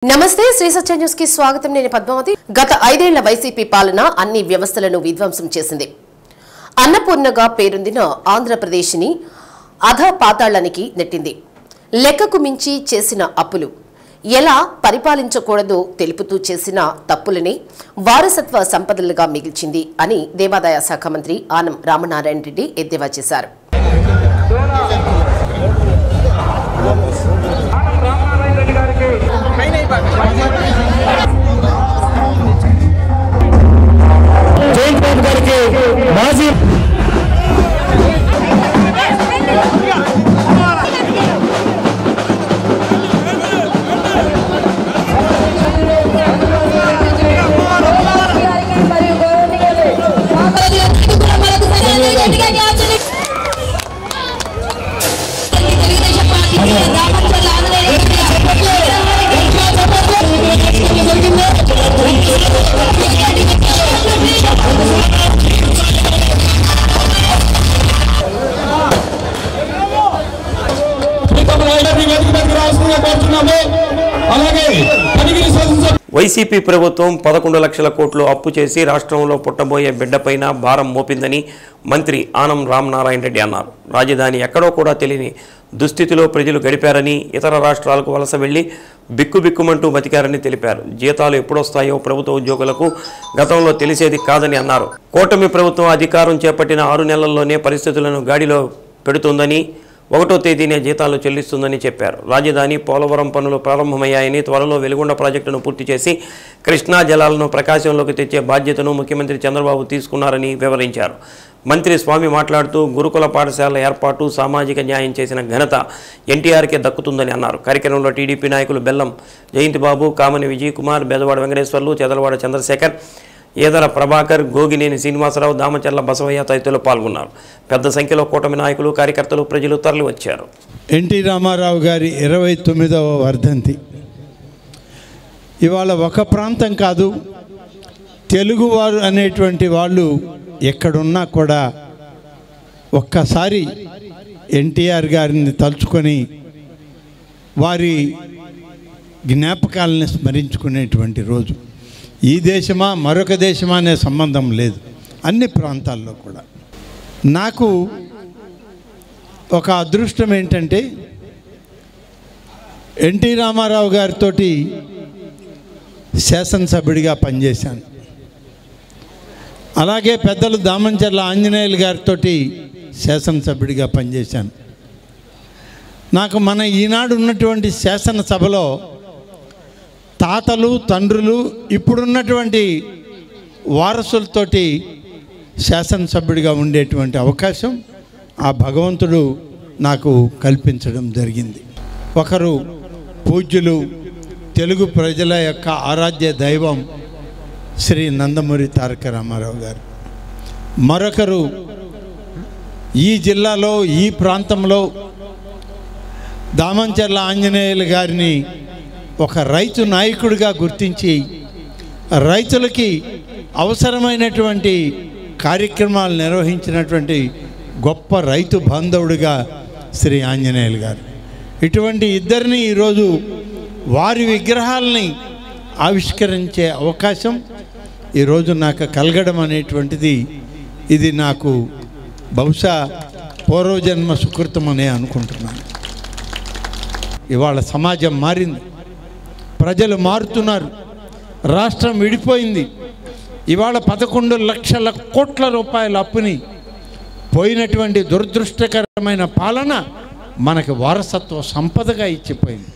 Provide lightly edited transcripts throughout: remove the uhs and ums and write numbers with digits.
నమస్తే శ్రీ సత్య న్యూస్ కి స్వాగతం। నేను పద్మావతి। గత 5 ఏళ్ల వైసీపీ పాలన అన్ని వ్యవస్థలను విధ్వంసం చేసింది। అన్నపూర్ణగా పేరొందిన ఆంధ్రప్రదేశ్ ని అధపాతాళానికి నెట్టింది। లెక్కకు మించి చేసిన అప్పులు ఎలా పరిపాలించకూడదో తెలుపుతూ చేసిన తప్పులనే వారసత్వ సంపదలుగా మిగిల్చింది అని దేవాదాయ శాఖ మంత్రి ఆనం రామనారాయణ రెడ్డి ఎద్దేవా చేశారు। వైసీపీ ప్రభుత్వం 11 లక్షల కోట్లు అప్పు చేసి రాష్ట్రంలో పుట్టబోయే బిడ్డపైన భారం మోపిందని మంత్రి ఆనం రామనారాయణ రెడ్డి అన్నారు। రాజధాని ఎక్కడో కూడా తెలియని దుస్థితిలో ప్రజలు గడిపారని, ఇతర రాష్ట్రాలకు వలస వెళ్లి బిక్కుబిక్కుమంటూ బతికారని తెలిపారు। జీతాలు ఎప్పుడొస్తాయో ప్రభుత్వ ఉద్యోగులకు గతంలో తెలిసేది కాదని అన్నారు। కూటమి ప్రభుత్వం అధికారం చేపట్టిన 6 నెలల్లోనే పరిస్థితులను గాడిలో పెడుతుందని, 1వ తేదీనే జీతాలు చెల్లిస్తుందని చెప్పారు। రాజధాని పోలవరం పనులు ప్రారంభమయ్యాయని, త్వరలో వెలుగొండ ప్రాజెక్టును పూర్తి చేసి కృష్ణా జలాలను ప్రకాశంలోకి తెచ్చే బాధ్యతను ముఖ్యమంత్రి చంద్రబాబు తీసుకున్నారని వివరించారు। మంత్రి స్వామి మాట్లాడుతూ గురుకుల పాఠశాల ఏర్పాటు, సామాజిక న్యాయం చేసిన ఘనత ఎన్టీఆర్కే దక్కుతుందని అన్నారు। కార్యక్రమంలో టీడీపీ నాయకులు బెల్లం జయంతిబాబు, కామని విజయ్ కుమార్, బెదవాడ వెంకటేశ్వర్లు, చెదలవాడ చంద్రశేఖర్, ఏదర ప్రభాకర్, గోగినేని శ్రీనివాసరావు, దామచర్ల బసవయ్య తదితరులు పాల్గొన్నారు। పెద్ద సంఖ్యలో కూటమి నాయకులు, కార్యకర్తలు, ప్రజలు తరలివచ్చారు। ఎన్టీ రామారావు గారి 29వ వర్ధంతి ఇవాళ ఒక ప్రాంతం కాదు, తెలుగువారు అనేటువంటి వాళ్ళు ఎక్కడున్నా కూడా ఒక్కసారి ఎన్టీఆర్ గారిని తలుచుకొని వారి జ్ఞాపకాలని స్మరించుకునేటువంటి రోజు। ఈ దేశమా మరొక దేశమా అనే సంబంధం లేదు, అన్ని ప్రాంతాల్లో కూడా। నాకు ఒక అదృష్టం ఏంటంటే ఎన్టీ రామారావు గారితో శాసనసభ్యుడిగా పనిచేశాను, అలాగే పెద్దలు దామంచర్ల ఆంజనేయులు గారితో శాసనసభ్యుడిగా పనిచేశాను। నాకు మన ఈనాడు ఉన్నటువంటి శాసనసభలో తాతలు, తండ్రులు, ఇప్పుడున్నటువంటి వారసులతోటి శాసనసభ్యుడిగా ఉండేటువంటి అవకాశం ఆ భగవంతుడు నాకు కల్పించడం జరిగింది। ఒకరు పూజ్యులు, తెలుగు ప్రజల యొక్క ఆరాధ్య దైవం శ్రీ నందమూరి తారక రామారావు గారు, మరొకరు ఈ జిల్లాలో ఈ ప్రాంతంలో దామంచర్ల ఆంజనేయులు గారిని ఒక రైతు నాయకుడిగా గుర్తించి రైతులకి అవసరమైనటువంటి కార్యక్రమాలు నిర్వహించినటువంటి గొప్ప రైతు బాంధవుడిగా శ్రీ ఆంజనేయులు గారు। ఇటువంటి ఇద్దరిని ఈరోజు వారి విగ్రహాలని ఆవిష్కరించే అవకాశం ఈరోజు నాకు కలగడం అనేటువంటిది ఇది నాకు బహుశా పూర్వజన్మ సుకృతం అనే అనుకుంటున్నాను। ఇవాళ సమాజం మారింది, ప్రజలు మారుతున్నారు, రాష్ట్రం విడిపోయింది। ఇవాళ 11 లక్షల కోట్ల రూపాయల అప్పుని పోయినటువంటి దురదృష్టకరమైన పాలన మనకు వారసత్వ సంపదగా ఇచ్చిపోయింది।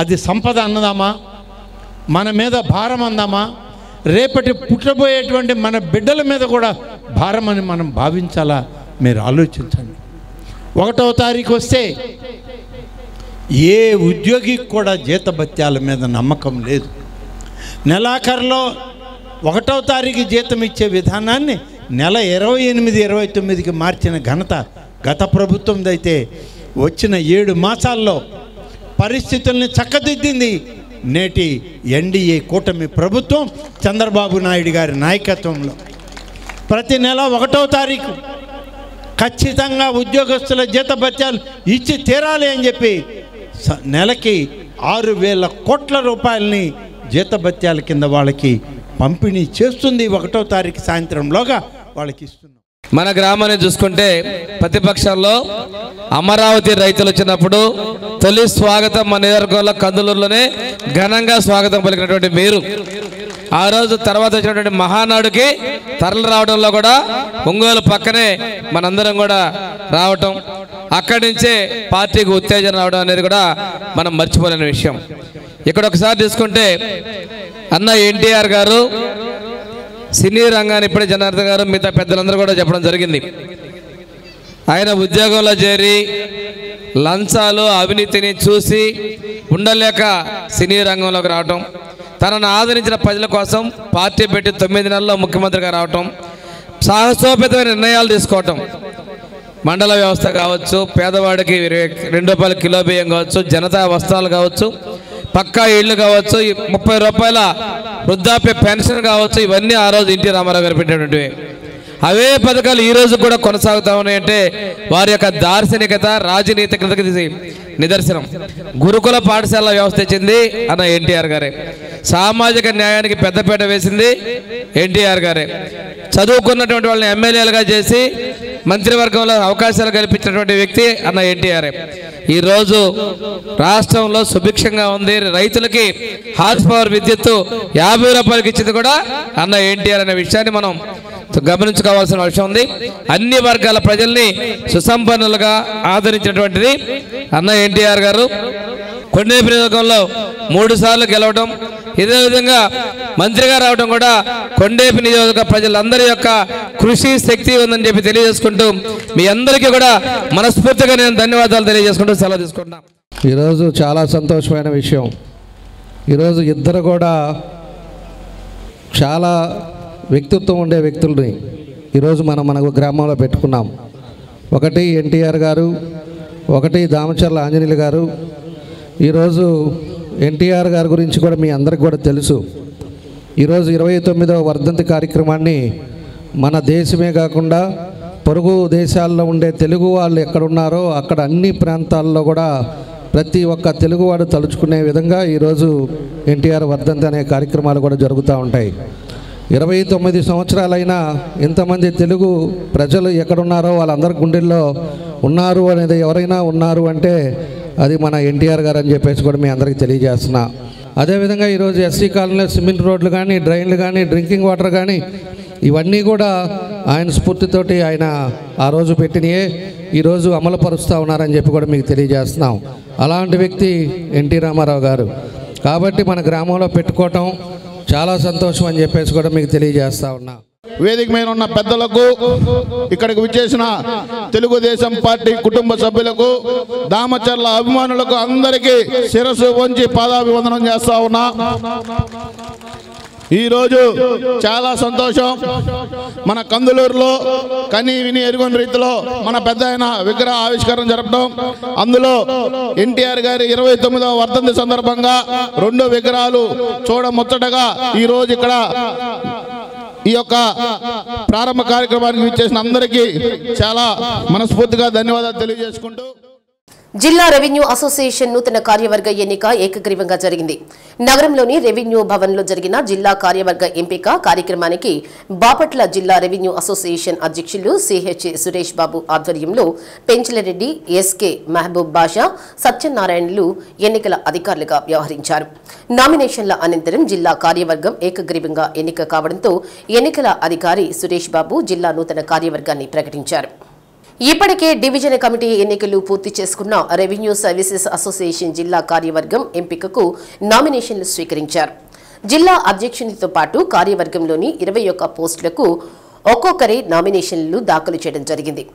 అది సంపద అన్నదామా, మన మీద భారం అందామా, రేపటి పుట్టబోయేటువంటి మన బిడ్డల మీద కూడా భారం అని మనం భావించాలా? మీరు ఆలోచించండి। 1వ తారీఖు వస్తే ఏ ఉద్యోగికి కూడా జీతభత్యాల మీద నమ్మకం లేదు। నెలాఖరులో 1వ తారీఖు జీతం ఇచ్చే విధానాన్ని నెల 28, 29కి మార్చిన ఘనత గత ప్రభుత్వందైతే వచ్చిన 7 మాసాల్లో పరిస్థితుల్ని చక్కదిద్దింది నేటి ఎన్డీఏ కూటమి ప్రభుత్వం చంద్రబాబు నాయుడు గారి నాయకత్వంలో। ప్రతి నెల 1వ తారీఖు ఖచ్చితంగా ఉద్యోగస్తుల జీతభత్యాలు ఇచ్చి తీరాలి అని చెప్పి నెలకి 6,000 కోట్ల రూపాయలని జీతభత్యాల కింద వాళ్ళకి పంపిణీ చేస్తుంది. 1వ తారీఖు సాయంత్రంలోగా వాళ్ళకి ఇస్తున్నాం. మన గ్రామాన్ని చూసుకుంటే ప్రతిపక్షంలో అమరావతి రైతులు వచ్చినప్పుడు తొలి స్వాగతం మన నియోజకవర్గంలో కందులూరులోనే ఘనంగా స్వాగతం పలికినటువంటి మీరు ఆ రోజు తర్వాత వచ్చినటువంటి మహానాడుకి తరలి రావడంలో కూడా ఒంగోలు పక్కనే మనందరం కూడా రావటం, అక్కడి నుంచే పార్టీకి ఉత్తేజం రావడం అనేది కూడా మనం మర్చిపోలేని విషయం. ఇక్కడ ఒకసారి తీసుకుంటే అన్న ఎన్టీఆర్ గారు సినీ రంగాన్ని ఇప్పుడే జనార్దన్ గారు మిగతా పెద్దలందరూ కూడా చెప్పడం జరిగింది. ఆయన ఉద్యోగంలో చేరి లంచాలు అవినీతిని చూసి ఉండలేక సినీ రంగంలోకి రావటం, తనను ఆదరించిన ప్రజల కోసం పార్టీ పెట్టి 9 నెలల్లో ముఖ్యమంత్రిగా రావటం, సాహసోపేతమైన నిర్ణయాలు తీసుకోవటం, మండల వ్యవస్థ కావచ్చు, పేదవాడికి 2 రూపాయల కిలో బియ్యం కావచ్చు, జనతా వస్త్రాలు కావచ్చు, పక్కా ఇళ్ళు కావచ్చు, 30 రూపాయల వృద్ధాప్య పెన్షన్ కావచ్చు, ఇవన్నీ ఆ రోజు ఎన్టీ రామారావు గారు పెట్టినటువంటివి. అవే పథకాలు ఈ రోజు కూడా కొనసాగుతా ఉన్నాయంటే వారి యొక్క దార్శనికత, రాజనీతికతకి నిదర్శనం. గురుకుల పాఠశాల వ్యవస్థ ఇచ్చింది అన్న ఎన్టీఆర్ గారే. సామాజిక న్యాయానికి పెద్దపీట వేసింది ఎన్టీఆర్ గారే. చదువుకున్నటువంటి వాళ్ళని ఎమ్మెల్యేలుగా చేసి మంత్రివర్గంలో అవకాశాలు కల్పించినటువంటి వ్యక్తి అన్న ఎన్టీఆర్. ఈరోజు రాష్ట్రంలో సుభిక్షంగా ఉంది. రైతులకి హార్స్ పవర్ విద్యుత్తు 50 రూపాయలకి ఇచ్చింది కూడా అన్న ఎన్టీఆర్ అనే విషయాన్ని మనం గమనించుకోవాల్సిన అవసరం ఉంది. అన్ని వర్గాల ప్రజల్ని సుసంపన్నులుగా ఆదరించినటువంటిది అన్న ఎన్టీఆర్ గారు. కొండేపి నియోజకవర్గంలో 3 సార్లు గెలవడం, ఇదే విధంగా మంత్రిగా రావడం కూడా కొండేపి నియోజకవర్గ ప్రజలందరి యొక్క కృషి శక్తి ఉందని చెప్పి తెలియజేసుకుంటూ మీ అందరికీ కూడా మనస్ఫూర్తిగా నేను ధన్యవాదాలు తెలియజేసుకుంటూ సెలవు తీసుకుంటాం. ఈరోజు చాలా సంతోషమైన విషయం. ఈరోజు ఇద్దరు కూడా చాలా వ్యక్తిత్వం ఉండే వ్యక్తుల్ని ఈరోజు మన గ్రామంలో పెట్టుకున్నాం. ఒకటి ఎన్టీఆర్ గారు, ఒకటి దామచర్ల ఆంజనేయులు గారు. ఈరోజు ఎన్టీఆర్ గారి గురించి కూడా మీ అందరికి కూడా తెలుసు. ఈరోజు 29వ వర్ధంతి కార్యక్రమాన్ని మన దేశమే కాకుండా పొరుగు దేశాల్లో ఉండే తెలుగు వాళ్ళు ఎక్కడున్నారో అక్కడ అన్ని ప్రాంతాల్లో కూడా ప్రతి ఒక్క తెలుగువాడు తలుచుకునే విధంగా ఈరోజు ఎన్టీఆర్ వర్ధంతి అనే కార్యక్రమాలు కూడా జరుగుతూ ఉంటాయి. 29 సంవత్సరాలైనా ఇంతమంది తెలుగు ప్రజలు ఎక్కడున్నారో వాళ్ళందరి గుండెల్లో ఉన్నారు అనేది ఎవరైనా ఉన్నారు అంటే అది మన ఎన్టీఆర్ గారు అని చెప్పేసి కూడా మీ అందరికీ తెలియజేస్తున్నా. అదేవిధంగా ఈరోజు ఎస్సీ కాలనీలో సిమెంట్ రోడ్లు కానీ, డ్రైన్లు కానీ, డ్రింకింగ్ వాటర్ కానీ ఇవన్నీ కూడా ఆయన స్ఫూర్తితోటి ఆయన ఆ రోజు పెట్టినయే ఈరోజు అమలుపరుస్తూ ఉన్నారని చెప్పి కూడా మీకు తెలియజేస్తున్నాం. అలాంటి వ్యక్తి ఎన్టీ రామారావు గారు. కాబట్టి మన గ్రామంలో పెట్టుకోవటం చాలా సంతోషం అని చెప్పేసి కూడా మీకు తెలియజేస్తా ఉన్నా. వేదిక మీద ఉన్న పెద్దలకు, ఇక్కడికి విచ్చేసిన తెలుగుదేశం పార్టీ కుటుంబ సభ్యులకు, దామచర్ల అభిమానులకు అందరికీ శిరస్సు వంచి పాదాభివందనం చేస్తా ఉన్నా. ఈరోజు చాలా సంతోషం. మన కందులూరులో కని విని ఎరుగని రీతిలో మన పెద్ద ఆయన విగ్రహ ఆవిష్కరణ జరపడం, అందులో ఎన్టీఆర్ గారి 29వ వర్ధంతి సందర్భంగా 2 విగ్రహాలు చూడముచ్చటగా ఈరోజు ఇక్కడ ఈ యొక్క ప్రారంభ కార్యక్రమానికి విచ్చేసిన అందరికీ చాలా మనస్ఫూర్తిగా ధన్యవాదాలు తెలియజేసుకుంటూ జిల్లా రెవెన్యూ అసోసియేషన్ నూతన కార్యవర్గ ఎన్నిక ఏకగ్రీవంగా జరిగింది. నగరంలోని రెవెన్యూ భవన్లో జరిగిన జిల్లా కార్యవర్గ ఎంపిక కార్యక్రమానికి బాపట్ల జిల్లా రెవెన్యూ అసోసియేషన్ అధ్యక్షులు సిహెచ్ సురేష్ బాబు ఆధ్వర్యంలో పెంచలరెడ్డి, ఎస్కే మహబూబ్ బాషా, సత్యనారాయణలు ఎన్నికల అధికారులుగా వ్యవహరించారు. నామినేషన్ల అనంతరం జిల్లా కార్యవర్గం ఏకగ్రీవంగా ఎన్నిక కావడంతో ఎన్నికల అధికారి సురేష్ బాబు జిల్లా నూతన కార్యవర్గాన్ని ప్రకటించారు. ఇప్పటికే డివిజన్ కమిటీ ఎన్నికలు పూర్తి చేసుకున్న రెవెన్యూ సర్వీసెస్ అసోసియేషన్ జిల్లా కార్యవర్గం ఎంపికకు నామినేషన్లు స్వీకరించారు. జిల్లా అధ్యక్షునితో పాటు కార్యవర్గంలోని 21 పోస్టులకు ఒక్కొక్కరి నామినేషన్లు దాఖలు చేయడం జరిగింది.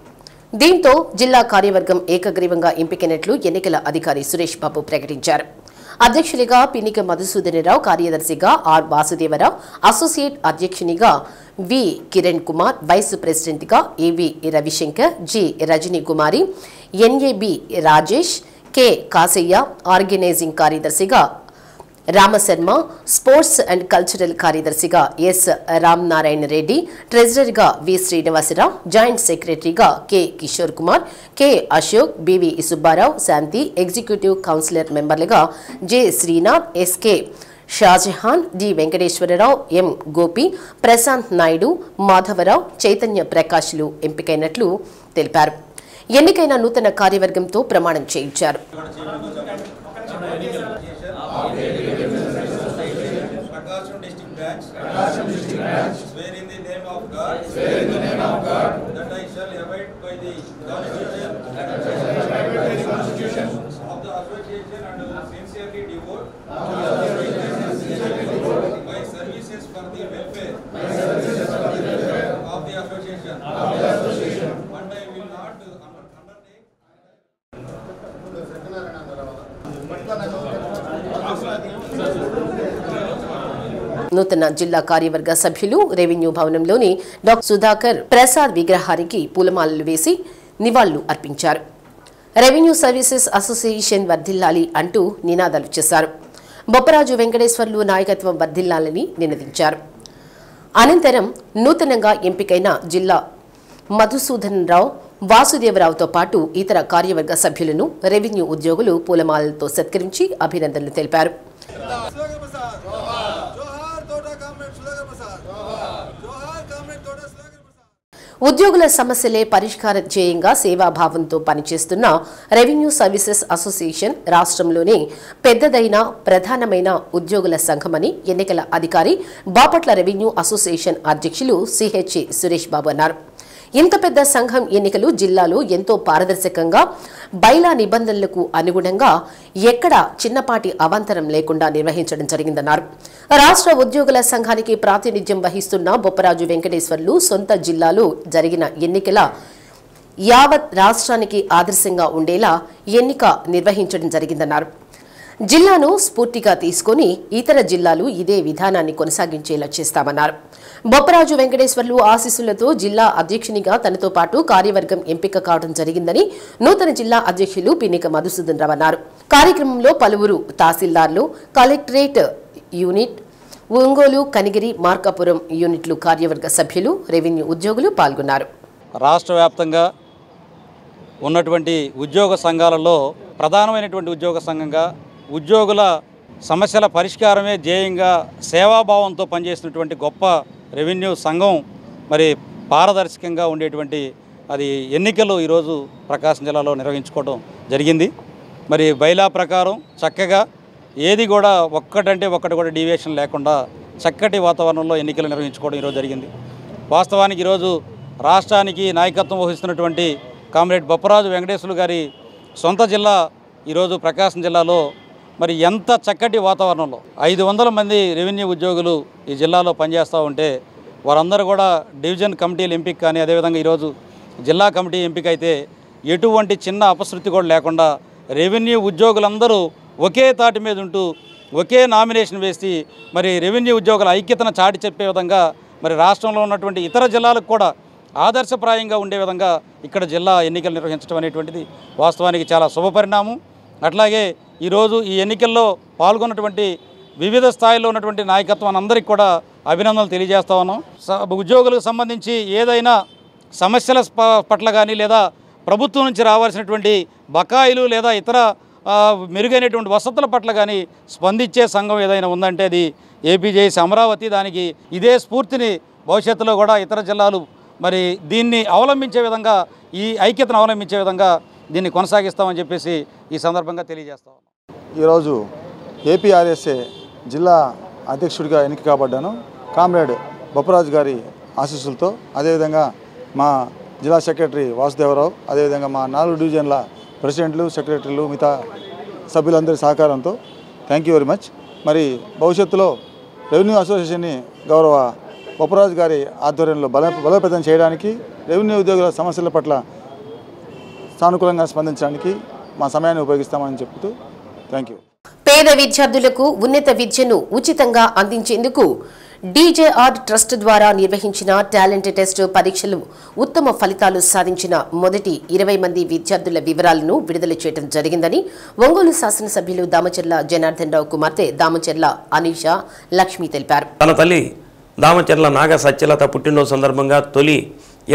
దీంతో జిల్లా కార్యవర్గం ఏకగ్రీవంగా ఎంపికైనట్లు ఎన్నికల అధికారి సురేష్ బాబు ప్రకటించారు. అధ్యక్షులుగా పినిక మధుసూదనరావు, కార్యదర్శిగా ఆర్ వాసుదేవరావు, అసోసియేట్ అధ్యక్షునిగా వి కిరణ్ కుమార్, వైస్ ప్రెసిడెంట్గా AV Ravishankar, G Rajani Kumari, NAB Rajesh, K Kasayya, organising కార్యదర్శిగా రామశర్మ, స్పోర్ట్స్ అండ్ కల్చరల్ కార్యదర్శిగా ఎస్ రామనారాయణ రెడ్డి, ట్రెజరర్గా వి శ్రీనివాసరావు, జాయింట్ సెక్రటరీగా K Kishore Kumar, K Ashok, BV Subbarao, Shanti, executive councillor మెంబర్లుగా J Srinath, SK Shahjahan, D Venkateswara Rao, M Gopi, Prashanth Naidu, Madhava Rao, Chaitanya ప్రకాష్లు ఎంపికైనట్లు తెలిపారు. ఎన్నికైన నూతన కార్యవర్గంతో ప్రమాణం చేయించారు. Swear in the name of God. Swear in the name of God. That I shall abide by the Constitution. That I shall abide by the Constitution of the association and sincerely devote. Of the association and sincerely devote. My services for the welfare. My services for the welfare of the association. Of the association. And I will not undertake. నూతన జిల్లా కార్యవర్గ సభ్యులు revenue భవనంలోని doctor Sudhakar Prasad విగ్రహానికి పూలమాలలు వేసి నివాళులు అర్పించారు. Revenue services association వర్ధిల్లాలి అంటూ నినాదాలు చేశారు. బొప్పరాజు వెంకటేశ్వర్లు నాయకత్వం వర్ధిల్లాలని నినదించారు. అనంతరం నూతనంగా ఎంపికైన జిల్లా మధుసూదన్ రావు, వాసుదేవరావుతో పాటు ఇతర కార్యవర్గ సభ్యులను రెవెన్యూ ఉద్యోగులు పూలమాలలతో సత్కరించి అభినందనలు తెలిపారు. ఉద్యోగుల సమస్యలే పరిష్కార ధ్యేయంగా సేవాభావంతో పనిచేస్తున్న రెవెన్యూ సర్వీసెస్ అసోసియేషన్ రాష్ట్రంలోనే పెద్దదైన ప్రధానమైన ఉద్యోగుల సంఘమని ఎన్నికల అధికారి బాపట్ల రెవెన్యూ అసోసియేషన్ అధ్యక్షులు సిహెచ్ సురేష్ బాబు అన్నారు. ఇంత పెద్ద సంఘం ఎన్నికలు జిల్లాలో ఎంతో పారదర్శకంగా బైలా నిబంధనలకు అనుగుణంగా ఎక్కడా చిన్నపాటి అవాంతరం లేకుండా నిర్వహించడం జరిగిందన్నారు. రాష్ట్ర ఉద్యోగుల సంఘానికి ప్రాతినిధ్యం వహిస్తున్న బొప్పరాజు వెంకటేశ్వర్లు సొంత జిల్లాలో జరిగిన ఎన్నికల యావత్ రాష్ట్రానికి ఆదర్శంగా ఉండేలా ఎన్నిక నిర్వహించడం జరిగిందన్నారు. జిల్లాను స్ఫూర్తిగా తీసుకుని ఇతర జిల్లాలు ఇదే విధానాన్ని కొనసాగించేలా చేస్తామన్నారు. బొప్పరాజు వెంకటేశ్వర్లు ఆశీస్సులతో జిల్లా అధ్యక్షునిగా తనతో పాటు కార్యవర్గం ఎంపిక కావడం జరిగిందని నూతన జిల్లా అధ్యక్షులు పిన్నిక మధుసూదన్ రావు అన్నారు. కార్యక్రమంలో పలువురు తహసీల్దార్లు, కలెక్టరేట్ యూనిట్, ఒంగోలు, కనిగిరి, మార్కాపురం యూనిట్లు కార్యవర్గ సభ్యులు, రెవెన్యూ ఉద్యోగులు పాల్గొన్నారు. రాష్ట్ర వ్యాప్తంగా ఉన్నటువంటి ఉద్యోగ సంఘాలలో ప్రధానమైనటువంటి ఉద్యోగ సంఘంగా ఉద్యోగుల సమస్యల పరిష్కారమే ధ్యేయంగా సేవాభావంతో పనిచేసినటువంటి గొప్ప రెవెన్యూ సంఘం మరి పారదర్శకంగా ఉండేటువంటి అది ఎన్నికలు ఈరోజు ప్రకాశం జిల్లాలో నిర్వహించుకోవడం జరిగింది. మరి బైలా ప్రకారం చక్కగా ఏది కూడా ఒక్కటంటే ఒక్కటి కూడా డీవియేషన్ లేకుండా చక్కటి వాతావరణంలో ఎన్నికలు నిర్వహించుకోవడం ఈరోజు జరిగింది. వాస్తవానికి ఈరోజు రాష్ట్రానికి నాయకత్వం వహిస్తున్నటువంటి కామ్రేడ్ బొప్పరాజు వెంకటేశ్వర్లు గారి సొంత జిల్లా ఈరోజు ప్రకాశం జిల్లాలో మరి ఎంత చక్కటి వాతావరణంలో 500 మంది రెవెన్యూ ఉద్యోగులు ఈ జిల్లాలో పనిచేస్తూ ఉంటే వారందరూ కూడా డివిజన్ కమిటీల ఎంపిక కానీ అదేవిధంగా ఈరోజు జిల్లా కమిటీ ఎంపిక అయితే ఎటువంటి చిన్న అపశృతి కూడా లేకుండా రెవెన్యూ ఉద్యోగులందరూ ఒకే తాటి మీద ఉంటూ ఒకే నామినేషన్ వేసి మరి రెవెన్యూ ఉద్యోగుల ఐక్యతను చాటి చెప్పే విధంగా మరి రాష్ట్రంలో ఉన్నటువంటి ఇతర జిల్లాలకు కూడా ఆదర్శప్రాయంగా ఉండే విధంగా ఇక్కడ జిల్లా ఎన్నికలు నిర్వహించడం అనేటువంటిది వాస్తవానికి చాలా శుభపరిణామం. అట్లాగే ఈరోజు ఈ ఎన్నికల్లో పాల్గొన్నటువంటి వివిధ స్థాయిలో ఉన్నటువంటి నాయకత్వాన్ని అందరికీ కూడా అభినందనలు తెలియజేస్తా ఉన్నాం. ఉద్యోగులకు సంబంధించి ఏదైనా సమస్యల పట్ల కానీ లేదా ప్రభుత్వం నుంచి రావాల్సినటువంటి బకాయిలు లేదా ఇతర మెరుగైనటువంటి వసతుల పట్ల కానీ స్పందించే సంఘం ఏదైనా ఉందంటే అది ఏపీజేఏసీ అమరావతి. దానికి ఇదే స్ఫూర్తిని భవిష్యత్తులో కూడా ఇతర జిల్లాలు మరి దీన్ని అవలంబించే విధంగా ఈ ఐక్యతను అవలంబించే విధంగా దీన్ని కొనసాగిస్తామని చెప్పేసి ఈ సందర్భంగా తెలియజేస్తాం. ఈరోజు ఏపీఆర్ఎస్ఏ జిల్లా అధ్యక్షుడిగా ఎన్నిక కాబడ్డాను. కామ్రేడ్ బొప్పరాజు గారి ఆశీస్సులతో, అదేవిధంగా మా జిల్లా సెక్రటరీ వాసుదేవరావు, అదేవిధంగా మా 4 డివిజన్ల ప్రెసిడెంట్లు, సెక్రటరీలు, మిగతా సభ్యులందరి సహకారంతో థ్యాంక్ యూ వెరీ మచ్. మరి భవిష్యత్తులో రెవెన్యూ అసోసియేషన్ని గౌరవ బొప్పరాజు గారి ఆధ్వర్యంలో బలోపేతం చేయడానికి, రెవెన్యూ ఉద్యోగుల సమస్యల పట్ల సానుకూలంగా స్పందించడానికి మా సమయాన్ని ఉపయోగిస్తామని చెప్తూ థ్యాంక్ యూ. పేద విద్యార్థులకు ఉన్నత విద్యను ఉచితంగా అందించేందుకు డీజేఆర్ ట్రస్ట్ ద్వారా నిర్వహించిన టాలెంట్ టెస్ట్ పరీక్షలు ఉత్తమ ఫలితాలు సాధించిన మొదటి 20 మంది విద్యార్థుల వివరాలను విడుదల చేయడం జరిగిందని ఒంగోలు శాసనసభ్యులు దామచర్ల జనార్దన్ రావు కుమార్తె దామచర్ల అనీషా లక్ష్మి తెలిపారు. తన తల్లి దామచర్ల నాగ సత్యలత పుట్టినరోజు సందర్భంగా తొలి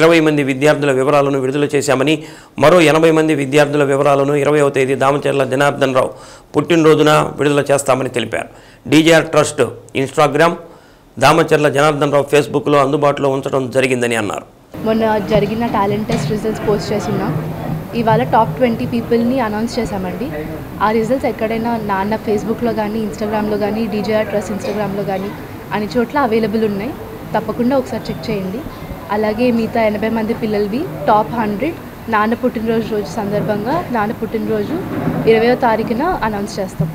20 మంది విద్యార్థుల వివరాలను విడుదల చేశామని, మరో 80 మంది విద్యార్థుల వివరాలను 20వ తేదీ దామచర్ల జనార్దన్ రావు పుట్టినరోజున విడుదల చేస్తామని తెలిపారు. DJR trust Instagram, Damacharla Janardhan Rao ఫేస్బుక్లో అందుబాటులో ఉంచడం జరిగిందని అన్నారు. మొన్న జరిగిన టాలెంట్ టెస్ట్ రిజల్ట్స్ పోస్ట్ చేస్తున్నాం. ఇవాళ టాప్ 20 పీపుల్ని అనౌన్స్ చేశామండి. ఆ రిజల్ట్స్ ఎక్కడైనా నాన్న ఫేస్బుక్లో కానీ, ఇన్స్టాగ్రామ్లో కానీ, డీజేఆర్ ట్రస్ట్ ఇన్స్టాగ్రామ్లో కానీ అన్ని చోట్ల అవైలబుల్ ఉన్నాయి. తప్పకుండా ఒకసారి చెక్ చేయండి. అలాగే మిగతా 80 మంది పిల్లలవి టాప్ 100 నాన్న పుట్టినరోజు సందర్భంగా నాన్న పుట్టినరోజు 20వ తారీఖున అనౌన్స్ చేస్తాం.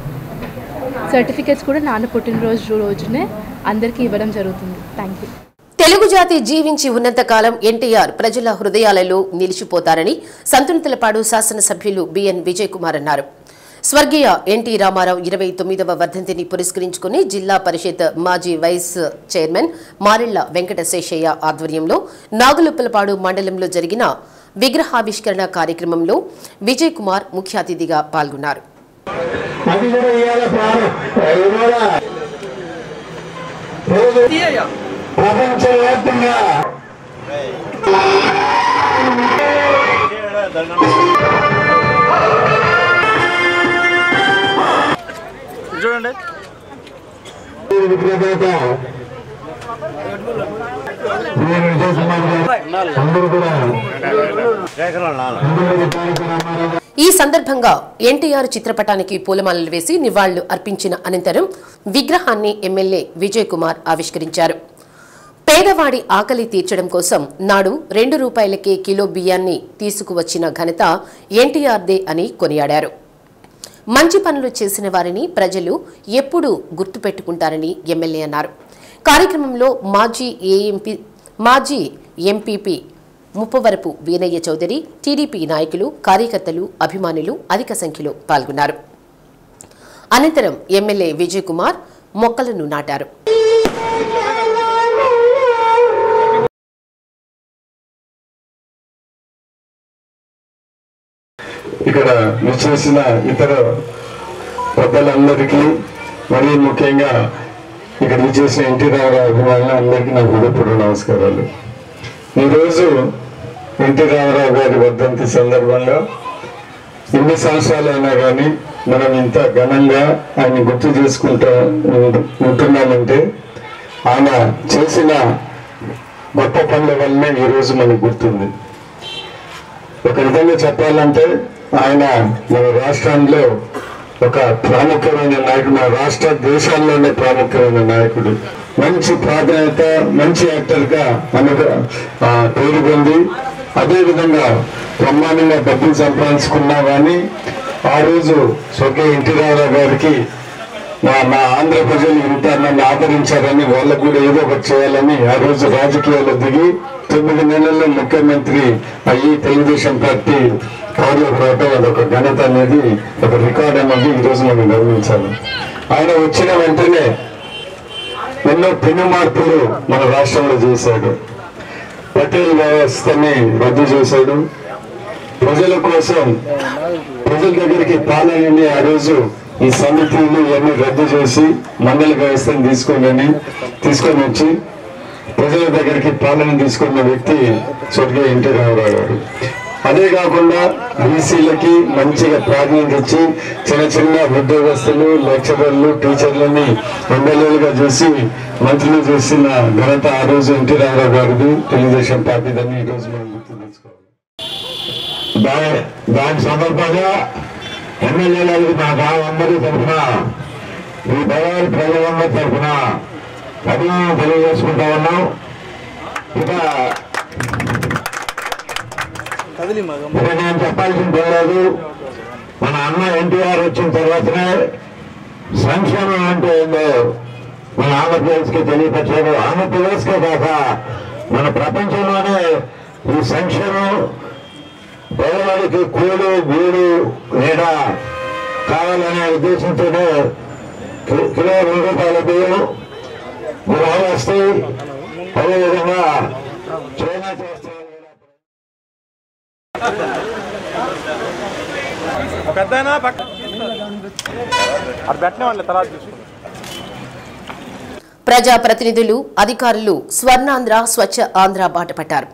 సర్టిఫికేట్స్ కూడా నాన్న పుట్టినరోజు రోజునే అందరికీ ఇవ్వడం జరుగుతుంది. Thank you. తెలుగు జాతి జీవించి ఉన్నంతకాలం ఎన్టీఆర్ ప్రజల హృదయాలలో నిలిచిపోతారని సంతునితలపాడు శాసనసభ్యులు బిఎన్ విజయ్ కుమార్ అన్నారు. స్వర్గీయ ఎన్టీ రామారావు 29వ వర్ధంతిని పురస్కరించుకుని జిల్లా పరిషత్ మాజీ వైస్ చైర్మన్ మారెళ్ల వెంకటశేషయ్య ఆధ్వర్యంలో నాగులుప్పలపాడు మండలంలో జరిగిన విగ్రహావిష్కరణ కార్యక్రమంలో విజయ్ కుమార్ ముఖ్య అతిథిగా పాల్గొన్నారు. చూడండి ఈ సందర్భంగా ఎన్టీఆర్ చిత్రపటానికి పూలమాలలు వేసి నివాళులు అర్పించిన అనంతరం విగ్రహాన్ని ఎమ్మెల్యే విజయ్ కుమార్ ఆవిష్కరించారు. పేదవాడి ఆకలి తీర్చడం కోసం నాడు 2 రూపాయలకే కిలో బియ్యాన్ని తీసుకువచ్చిన ఘనత ఎన్టీఆర్దే అని కొనియాడారు. మంచి పనులు చేసిన వారిని ప్రజలు ఎప్పుడూ గుర్తుపెట్టుకుంటారని ఎమ్మెల్యే అన్నారు. కార్యక్రమంలో మాజీ ఎంపీపీ ముప్పవరపు వీనయ్య చౌదరి, టీడీపీ నాయకులు, కార్యకర్తలు, అభిమానులు అధిక సంఖ్యలో పాల్గొన్నారు. అనంతరం ఎమ్మెల్యే విజయ్ కుమార్ మొక్కలను నాటారు. ఇక్కడ విచ్చేసిన ఇతర పెద్దలందరికీ, మరీ ముఖ్యంగా ఇక్కడ విచ్చేసిన ఎన్టీ రామారావు అభిమానులందరికీ నా హృదయపూర్వక నమస్కారాలు. ఈరోజు ఎన్టీ రామారావు గారి వర్ధంతి సందర్భంగా ఎన్ని సంవత్సరాలైనా కానీ మనం ఇంత ఘనంగా ఆయన గుర్తు చేసుకుంటూ ఉంటున్నామంటే ఆయన చేసిన గొప్ప పనుల వల్లనే ఈరోజు మనకు గుర్తుంది. ఒక విధంగా చెప్పాలంటే ఆయన మన రాష్ట్రంలో ఒక ప్రాముఖ్యమైన నాయకుడు, మన రాష్ట్ర దేశాల్లోనే ప్రాముఖ్యమైన నాయకుడు. మంచి ప్రాధాన్యత, మంచి యాక్టర్గా పేరు పొంది అదేవిధంగా బ్రహ్మాండంగా డబ్బులు సంపాదించుకున్నా కానీ ఆ రోజు స్వర్గీయ ఎన్టీ రామారావు గారికి మా ఆంధ్ర ప్రజలు ఇంత నన్ను ఆదరించారని, వాళ్ళకు కూడా ఏదో ఒకటి చేయాలని ఆ రోజు రాజకీయాల్లో దిగి 9 నెలల్లో ముఖ్యమంత్రి అయ్యి తెలుగుదేశం పార్టీ పవర్లోకి రావటం అదొక ఘనత అనేది, ఒక రికార్డ్ అనేది ఈరోజు మనం గమనించాలి. ఆయన వచ్చిన వెంటనే ఎన్నో పెను మార్పులు మన రాష్ట్రంలో చేశాడు. పటేల్ వ్యవస్థని రద్దు చేశాడు. ప్రజల కోసం, ప్రజల దగ్గరికి పాలనని ఆ రోజు ఈ సమితిలు ఇవన్నీ రద్దు చేసి మండల వ్యవస్థను తీసుకొని వచ్చి ప్రజల దగ్గరికి పాలన తీసుకున్న వ్యక్తి స్వర్గీయ ఎన్టీ రామారావు గారు. అదే కాకుండా బీసీలకి మంచిగా ప్రాధాన్యత ఇచ్చి చిన్న చిన్న ఉద్యోగస్తులు, లెక్చరర్లు, టీచర్లని ఎమ్మెల్యేలుగా చేసి మంత్రులు చేసిన ఘనత ఆ రోజు ఎన్టీ రామారావు గారిది, తెలుగుదేశం పార్టీదని ఈరోజు మనం గుర్తు తెచ్చుకోవాలి. దాని సందర్భంగా ఎమ్మెల్యేలకు మా అందరి తరఫున, ఈ బలవారి ప్రజలందరి తరఫున అభిమానం తెలియజేసుకుంటా ఉన్నాం. ఇక నేను చెప్పాల్సిన పోలేదు. మన అన్న ఎన్టీఆర్ వచ్చిన తర్వాతనే సంక్షేమం అంటే ఏందో మన ఆంధ్రప్రదేశ్కి తెలియపరిచారు. ఆంధ్రప్రదేశ్కే కాక మన ప్రపంచంలోనే ఈ సంక్షేమం పేదవాడికి కూడు, గూడు, నీడ కావాలనే ఉద్దేశంతోనే కిలో 2 రూపాయల బియ్యం బాగా వస్తాయి. అదేవిధంగా చైనా చేస్తారు. ప్రజాప్రతినిధులు, అధికారులు స్వర్ణాంధ్ర, స్వచ్ఛ ఆంధ్ర బాట పట్టారు.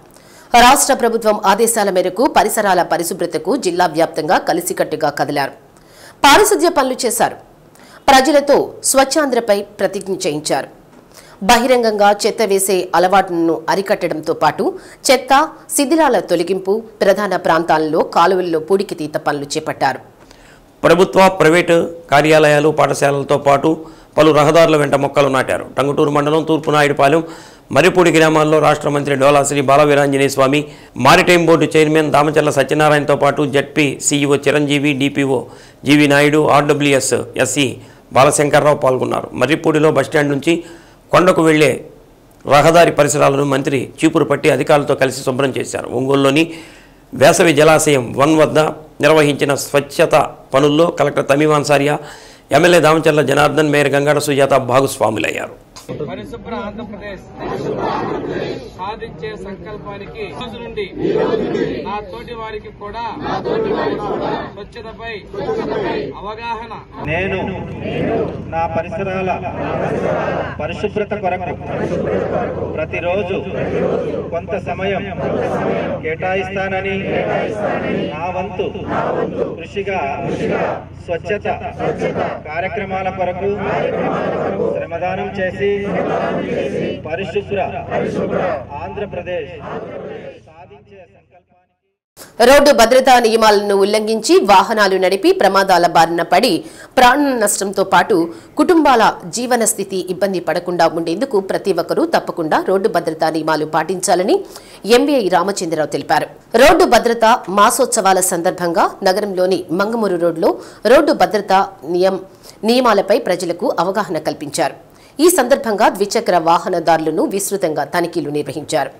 రాష్ట్ర ప్రభుత్వం ఆదేశాల మేరకు పరిసరాల పరిశుభ్రతకు జిల్లా వ్యాప్తంగా కలిసికట్టుగా కదిలారు. పారిశుధ్య పనులు చేశారు. ప్రజలతో స్వచ్ఛాంధ్రపై ప్రతిజ్ఞ చేయించారు. బహిరంగంగా చెత్త వేసే అలవాటును అరికట్టడంతో పాటు చెత్త, శిథిలాల తొలగింపు, ప్రధాన ప్రాంతాల్లో కాలువల్లో పూడికి తీత పనులు చేపట్టారు. ప్రభుత్వ, ప్రైవేటు కార్యాలయాలు, పాఠశాలలతో పాటు పలు రహదారుల వెంట మొక్కలు నాటారు. టంగుటూరు మండలం తూర్పునాయుడుపాలెం, మర్రిపూడి గ్రామాల్లో రాష్ట్ర మంత్రి డోలా శ్రీ బాలవీరాంజనేయ స్వామి, మారిటైమ్ బోర్డు చైర్మన్ దామచర్ల సత్యనారాయణతో పాటు జడ్పీ సీఈఓ చిరంజీవి, డిపిఓ జీవి నాయుడు, ఆర్డబ్ల్యూఎస్ ఎస్ఈ బాలశంకర్రావు పాల్గొన్నారు. మర్రిపూడిలో బస్టాండ్ నుంచి కొండకు వెళ్లే రహదారి పరిసరాలను మంత్రి చీపురు పట్టి అధికారులతో కలిసి శుభ్రం చేశారు. ఒంగోలులోని వేసవి జలాశయం 1 వద్ద నిర్వహించిన స్వచ్ఛత పనుల్లో collector Tameem Ansariya, MLA Damacharla Janardhan, mayor Gangada Sujatha భాగస్వాములయ్యారు. పరిశుభ్ర ఆంధ్రప్రదేశ్ సాధించే సంకల్పానికి రోజు నుండి నా తోటి వారికి కూడా స్వచ్ఛతపై అవగాహన. నేను నా పరిసరాల పరిశుభ్రత కొరకు ప్రతిరోజు కొంత సమయం కేటాయిస్తానని నా వంతు కృషిగా స్వచ్ఛత కార్యక్రమాల కొరకు శ్రమదానం చేసి పరిశుభ్ర ఆంధ్రప్రదేశ్ సాధించే సంకల్పానికి. రోడ్డు భద్రతా నియమాలను ఉల్లంఘించి వాహనాలు నడిపి ప్రమాదాల బారిన పడి ప్రాణ నష్టంతో పాటు కుటుంబాల జీవన స్థితి ఇబ్బంది పడకుండా ఉండేందుకు ప్రతి ఒక్కరూ తప్పకుండా రోడ్డు భద్రతా నియమాలు పాటించాలని ఎంవీఐ రామచంద్రరావు తెలిపారు. రోడ్డు భద్రతా మాసోత్సవాల సందర్భంగా నగరంలోని మంగమూరు రోడ్లో రోడ్డు భద్రతా నియమాలపై ప్రజలకు అవగాహన కల్పించారు. ఈ సందర్భంగా ద్విచక్ర వాహనదారులను విస్తృతంగా తనిఖీలు నిర్వహించారు.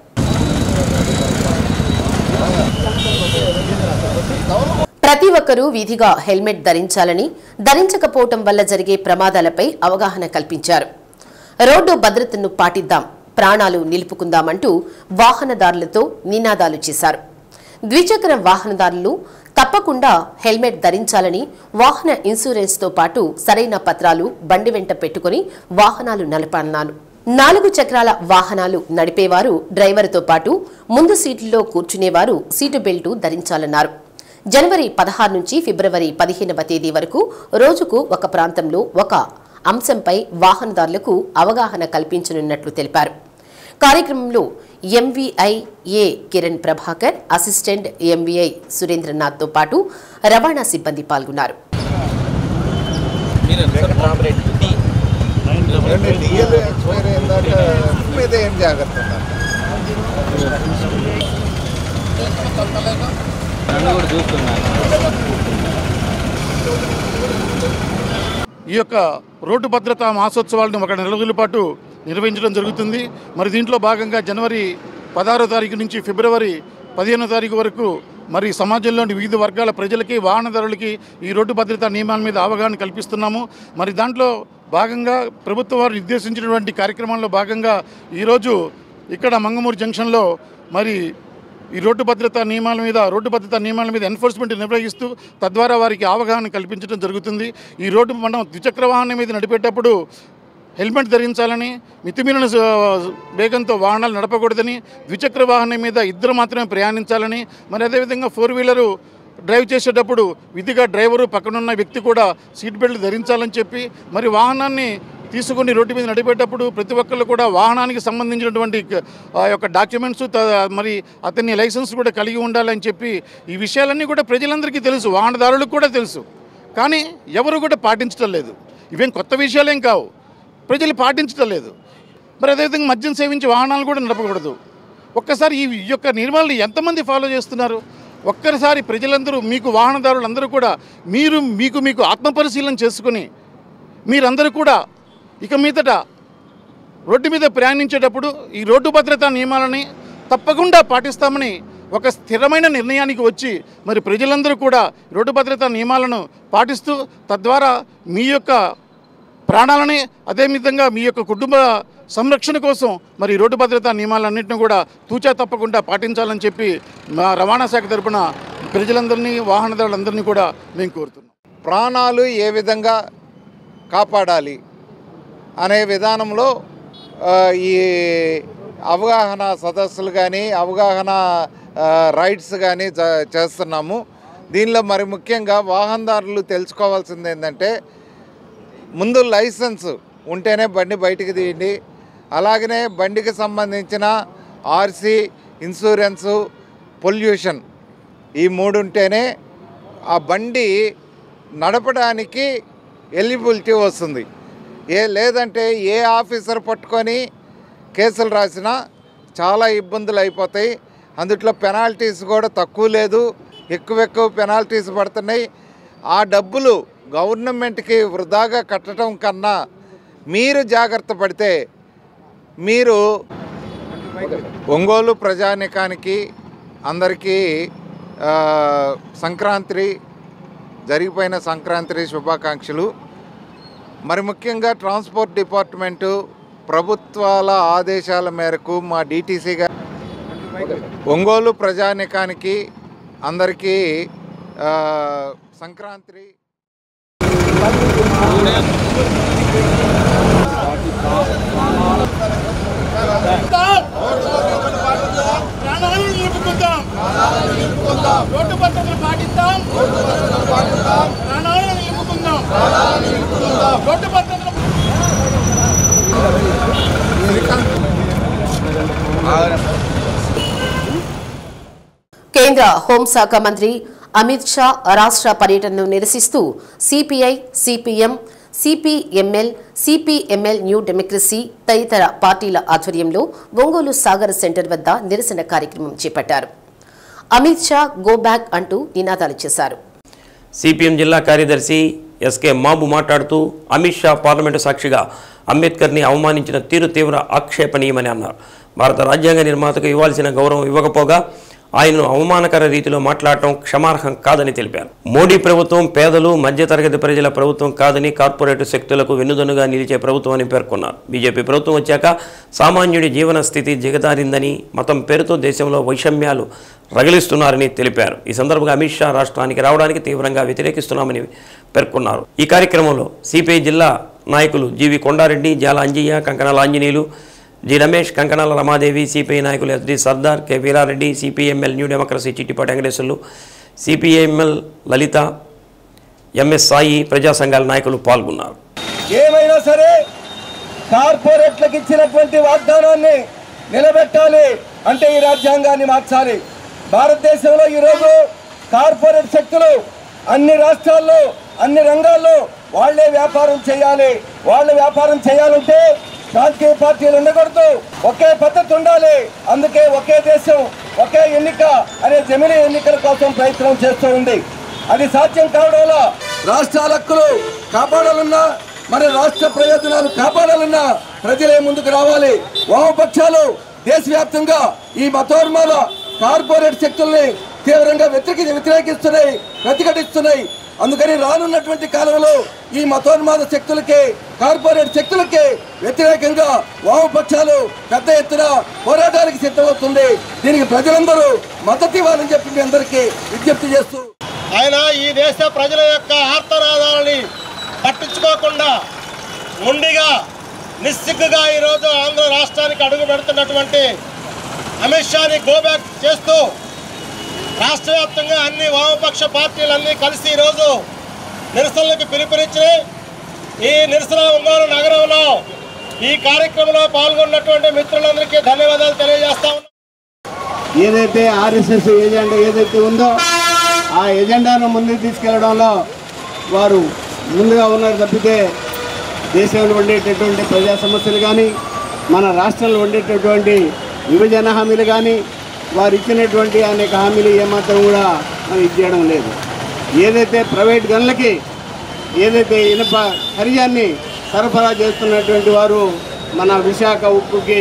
ప్రతి ఒక్కరూ విధిగా హెల్మెట్ ధరించాలని, ధరించకపోవటం వల్ల జరిగే ప్రమాదాలపై అవగాహన కల్పించారు. రోడ్డు భద్రతను పాటిద్దాం, ప్రాణాలు నిలుపుకుందామంటూ వాహనదారులతో నినాదాలు చేశారు. ద్విచక్ర వాహనదారులు తప్పకుండా హెల్మెట్ ధరించాలని, వాహన ఇన్సూరెన్స్తో పాటు సరైన పత్రాలు బండి వెంట పెట్టుకుని వాహనాలు నడపాలన్నారు. 4 చక్రాల వాహనాలు నడిపేవారు డ్రైవర్తో పాటు ముందు సీట్లలో కూర్చునేవారు సీటు బెల్టు ధరించాలన్నారు. జనవరి 16 నుంచి ఫిబ్రవరి 15వ తేదీ వరకు రోజుకు ఒక ప్రాంతంలో ఒక అంశంపై వాహనదారులకు అవగాహన కల్పించనున్నట్లు తెలిపారు. కార్యక్రమంలో ఎంవీఐ ఏ కిరణ్ ప్రభాకర్, అసిస్టెంట్ ఎంవీఐ సురేంద్రనాథ్తో పాటు రవాణా సిబ్బంది పాల్గొన్నారు. ఈ యొక్క రోడ్డు భద్రతా మాసోత్సవాలను 1 నెల రోజుల పాటు నిర్వహించడం జరుగుతుంది. మరి దీంట్లో భాగంగా జనవరి 16వ తారీఖు నుంచి ఫిబ్రవరి 15వ తారీఖు వరకు మరి సమాజంలోని వివిధ వర్గాల ప్రజలకి, వాహనదారులకి ఈ రోడ్డు భద్రతా నియమాల మీద అవగాహన కల్పిస్తున్నాము. మరి దాంట్లో భాగంగా ప్రభుత్వం వారు నిర్దేశించినటువంటి కార్యక్రమంలో భాగంగా ఈరోజు ఇక్కడ మంగమూరు జంక్షన్లో మరి ఈ రోడ్డు భద్రతా నియమాల మీద ఎన్ఫోర్స్మెంట్ నిర్వహిస్తూ తద్వారా వారికి అవగాహన కల్పించడం జరుగుతుంది. ఈ రోడ్డు మనం ద్విచక్ర వాహనం మీద నడిపేటప్పుడు హెల్మెట్ ధరించాలని, మితిమీరిన వేగంతో వాహనాలు నడపకూడదని, ద్విచక్ర వాహనం మీద 2 మాత్రమే ప్రయాణించాలని, మరి అదేవిధంగా 4 వీలరు డ్రైవ్ చేసేటప్పుడు విధిగా డ్రైవరు పక్కనున్న వ్యక్తి కూడా సీట్ బెల్ట్ ధరించాలని చెప్పి, మరి వాహనాన్ని తీసుకుని రోడ్డు మీద నడిపేటప్పుడు ప్రతి ఒక్కళ్ళు కూడా వాహనానికి సంబంధించినటువంటి ఆ యొక్క డాక్యుమెంట్స్, మరి అతని లైసెన్స్ కూడా కలిగి ఉండాలని చెప్పి ఈ విషయాలన్నీ కూడా ప్రజలందరికీ తెలుసు, వాహనదారులకు కూడా తెలుసు. కానీ ఎవరు కూడా పాటించడం లేదు. ఇవేం కొత్త విషయాలేం కావు, ప్రజలు పాటించడం లేదు. మరి అదేవిధంగా మద్యం సేవించి వాహనాలు కూడా నడపకూడదు. ఒక్కసారి ఈ యొక్క నియమాలను ఎంతమంది ఫాలో చేస్తున్నారు? ఒక్కసారి ప్రజలందరూ, మీకు వాహనదారులందరూ కూడా మీకు ఆత్మపరిశీలన చేసుకుని మీరందరూ కూడా ఇక మీదట రోడ్డు మీద ప్రయాణించేటప్పుడు ఈ రోడ్డు భద్రతా నియమాలని తప్పకుండా పాటిస్తామని ఒక స్థిరమైన నిర్ణయానికి వచ్చి మరి ప్రజలందరూ కూడా రోడ్డు భద్రతా నియమాలను పాటిస్తూ తద్వారా మీ యొక్క ప్రాణాలని, అదేవిధంగా మీ యొక్క కుటుంబ సంరక్షణ కోసం మరి రోడ్డు భద్రతా నియమాలన్నింటినీ కూడా తూచా తప్పకుండా పాటించాలని చెప్పి మా రవాణా శాఖ తరపున ప్రజలందరినీ వాహనదారులందరినీ కూడా మేము కోరుతున్నాం. ప్రాణాలు ఏ విధంగా కాపాడాలి అనే విధానంలో ఈ అవగాహన సదస్సులు కానీ అవగాహన రైడ్స్ కానీ చేస్తున్నాము. దీనిలో మరి ముఖ్యంగా వాహనదారులు తెలుసుకోవాల్సింది ఏంటంటే ముందు లైసెన్స్ ఉంటేనే బండి బయటికి తీయండి. అలాగనే బండికి సంబంధించిన ఆర్సీ, ఇన్సూరెన్సు, పొల్యూషన్ ఈ 3 ఉంటేనే ఆ బండి నడపడానికి ఎలిజిబిలిటీ వస్తుంది. లేదంటే ఏ ఆఫీసర్ పట్టుకొని కేసులు రాసినా చాలా ఇబ్బందులు అయిపోతాయి. అందుట్లో పెనాల్టీస్ కూడా తక్కువ లేదు, ఎక్కువ పెనాల్టీస్ పడుతున్నాయి. ఆ డబ్బులు గవర్నమెంట్కి వృధాగా కట్టడం కన్నా మీరు జాగ్రత్త పడితే మీరు ఒంగోలు ప్రజానికానికి అందరికీ జరిగిపోయిన సంక్రాంతి శుభాకాంక్షలు. మరి ముఖ్యంగా ట్రాన్స్పోర్ట్ డిపార్ట్మెంటు ప్రభుత్వాల ఆదేశాల మేరకు మా DTCగా ఒంగోలు ప్రజానికానికి అందరికీ సంక్రాంతి ప్రాణాలను నిలుపుకుందాం, రోడ్డు భద్రతను పాటిద్దాం, ప్రాణాలను నిలుపుకుందాం, రోడ్డు భద్రతను. కేంద్ర హోంశాఖ మంత్రి అమిత్ షా రాష్ట్ర పర్యటనను నిరసిస్తూ CPI, CPM, CPML, CPML new democracy తదితర పార్టీల ఆధ్వర్యంలో ఒంగోలు సాగర్ సెంటర్ వద్ద నిరసన కార్యక్రమం చేపట్టారు. అమిత్ షా గో బ్యాక్ అంటూ నినాదాలు చేశారు. సిపిఎం జిల్లా కార్యదర్శి ఎస్కే మాబు మాట్లాడుతూ అమిత్ షా పార్లమెంటు సాక్షిగా అంబేద్కర్ని అవమానించిన తీరు తీవ్ర ఆక్షేపణీయమని అన్నారు. భారత రాజ్యాంగ నిర్మాతకు ఇవ్వాల్సిన గౌరవం ఇవ్వకపోగా ఆయనను అవమానకర రీతిలో మాట్లాడటం క్షమార్హం కాదని తెలిపారు. మోడీ ప్రభుత్వం పేదలు, మధ్యతరగతి ప్రజల ప్రభుత్వం కాదని, కార్పొరేట్ శక్తులకు వెన్నుదన్నుగా నిలిచే ప్రభుత్వం అని పేర్కొన్నారు. బీజేపీ ప్రభుత్వం వచ్చాక సామాన్యుడి జీవన స్థితి దిగజారిందని, మతం పేరుతో దేశంలో వైషమ్యాలు రగిలిస్తున్నారని తెలిపారు. ఈ సందర్భంగా అమిత్ షా రాష్ట్రానికి రావడానికి తీవ్రంగా వ్యతిరేకిస్తున్నామని పేర్కొన్నారు. ఈ కార్యక్రమంలో సిపిఐ జిల్లా నాయకులు GV Konda Reddy, Jala Anjaiah, Kankanala Anjaneyulu, G Ramesh, Kankanala Ramadevi, CPI నాయకులు SD Sardar, K Veera Reddy, CPIML new democracy Chittipati Venkateswarlu, CPIML Lalitha, MS Sai, ప్రజా సంఘాల నాయకులు పాల్గొన్నారు. ఏమైనా సరే కార్పొరేట్లకు ఇచ్చినటువంటి వాగ్దానాన్ని నిలబెట్టాలి అంటే ఈ రాజ్యాంగాన్ని మార్చాలి. భారతదేశంలో ఈరోజు కార్పొరేట్ శక్తులు అన్ని రాష్ట్రాల్లో, అన్ని రంగాల్లో వాళ్లే వ్యాపారం చేయాలి. వాళ్ళు వ్యాపారం చేయాలంటే రాజకీయ పార్టీలు ఉండకూడదు, ఒకే పద్ధతి ఉండాలి. అందుకే ఒకే దేశం ఒకే ఎన్నిక అనే జమిలీ ఎన్నికల కోసం ప్రయత్నం చేస్తూ ఉంది. అది సాధ్యం కావడంలో రాష్ట్రాల హక్కులు కాపాడాలన్నా, మరి రాష్ట్ర ప్రయోజనాలు కాపాడాలన్నా ప్రజలే ముందుకు రావాలి. వామపక్షాలు దేశవ్యాప్తంగా ఈ మతోన్మాద కార్పొరేట్ శక్తుల్ని తీవ్రంగా వ్యతిరేకిస్తున్నాయి, ప్రతిఘటిస్తున్నాయి. అందుకని రానున్నటువంటి కాలంలో ఈ మతోన్మాద శక్తులకి, కార్పొరేట్ శక్తులకి వ్యతిరేకంగా వామపక్షాలు పెద్ద ఎత్తున పోరాటానికి సిద్ధమవుతుంది. దీనికి ప్రజలందరూ మద్దతు ఇవ్వాలని చెప్పి మీ అందరికీ విజ్ఞప్తి చేస్తూ, ఆయన ఈ దేశ ప్రజల యొక్క ఆర్తనాదాలని పట్టించుకోకుండా మొండిగా నిస్సిగ్గుగా ఈరోజు ఆంధ్ర రాష్ట్రానికి అడుగు పెడుతున్నటువంటి అమిత్ షాని గోబ్యాక్ చేస్తూ రాష్ట్ర వ్యాప్తంగా అన్ని వామపక్ష పార్టీలన్నీ కలిసి ఈరోజు నిరసనలకు పిలుపునిచ్చినాయి. ఈ నిరసన ఒంగోలు నగరంలో ఈ కార్యక్రమంలో పాల్గొన్నటువంటి మిత్రులందరికీ ధన్యవాదాలు తెలియజేస్తా ఉన్నాం. ఏదైతే ఆర్ఎస్ఎస్ ఎజెండా ఏదైతే ఉందో ఆ ఎజెండాను ముందుకు తీసుకెళ్లడంలో వారు ముందుగా ఉన్నారు తప్పితే దేశంలో ఉండేటటువంటి ప్రజా సమస్యలు కానీ, మన రాష్ట్రంలో ఉండేటటువంటి విభజన హామీలు కానీ, వారు ఇచ్చినటువంటి అనేక హామీలు ఏమాత్రం కూడా మనం ఇచ్చేయడం లేదు. ఏదైతే ప్రైవేట్ గనులకి ఏదైతే ఇనుప ఖనిజాన్ని సరఫరా చేస్తున్నటువంటి వారు మన విశాఖ ఉక్కుకి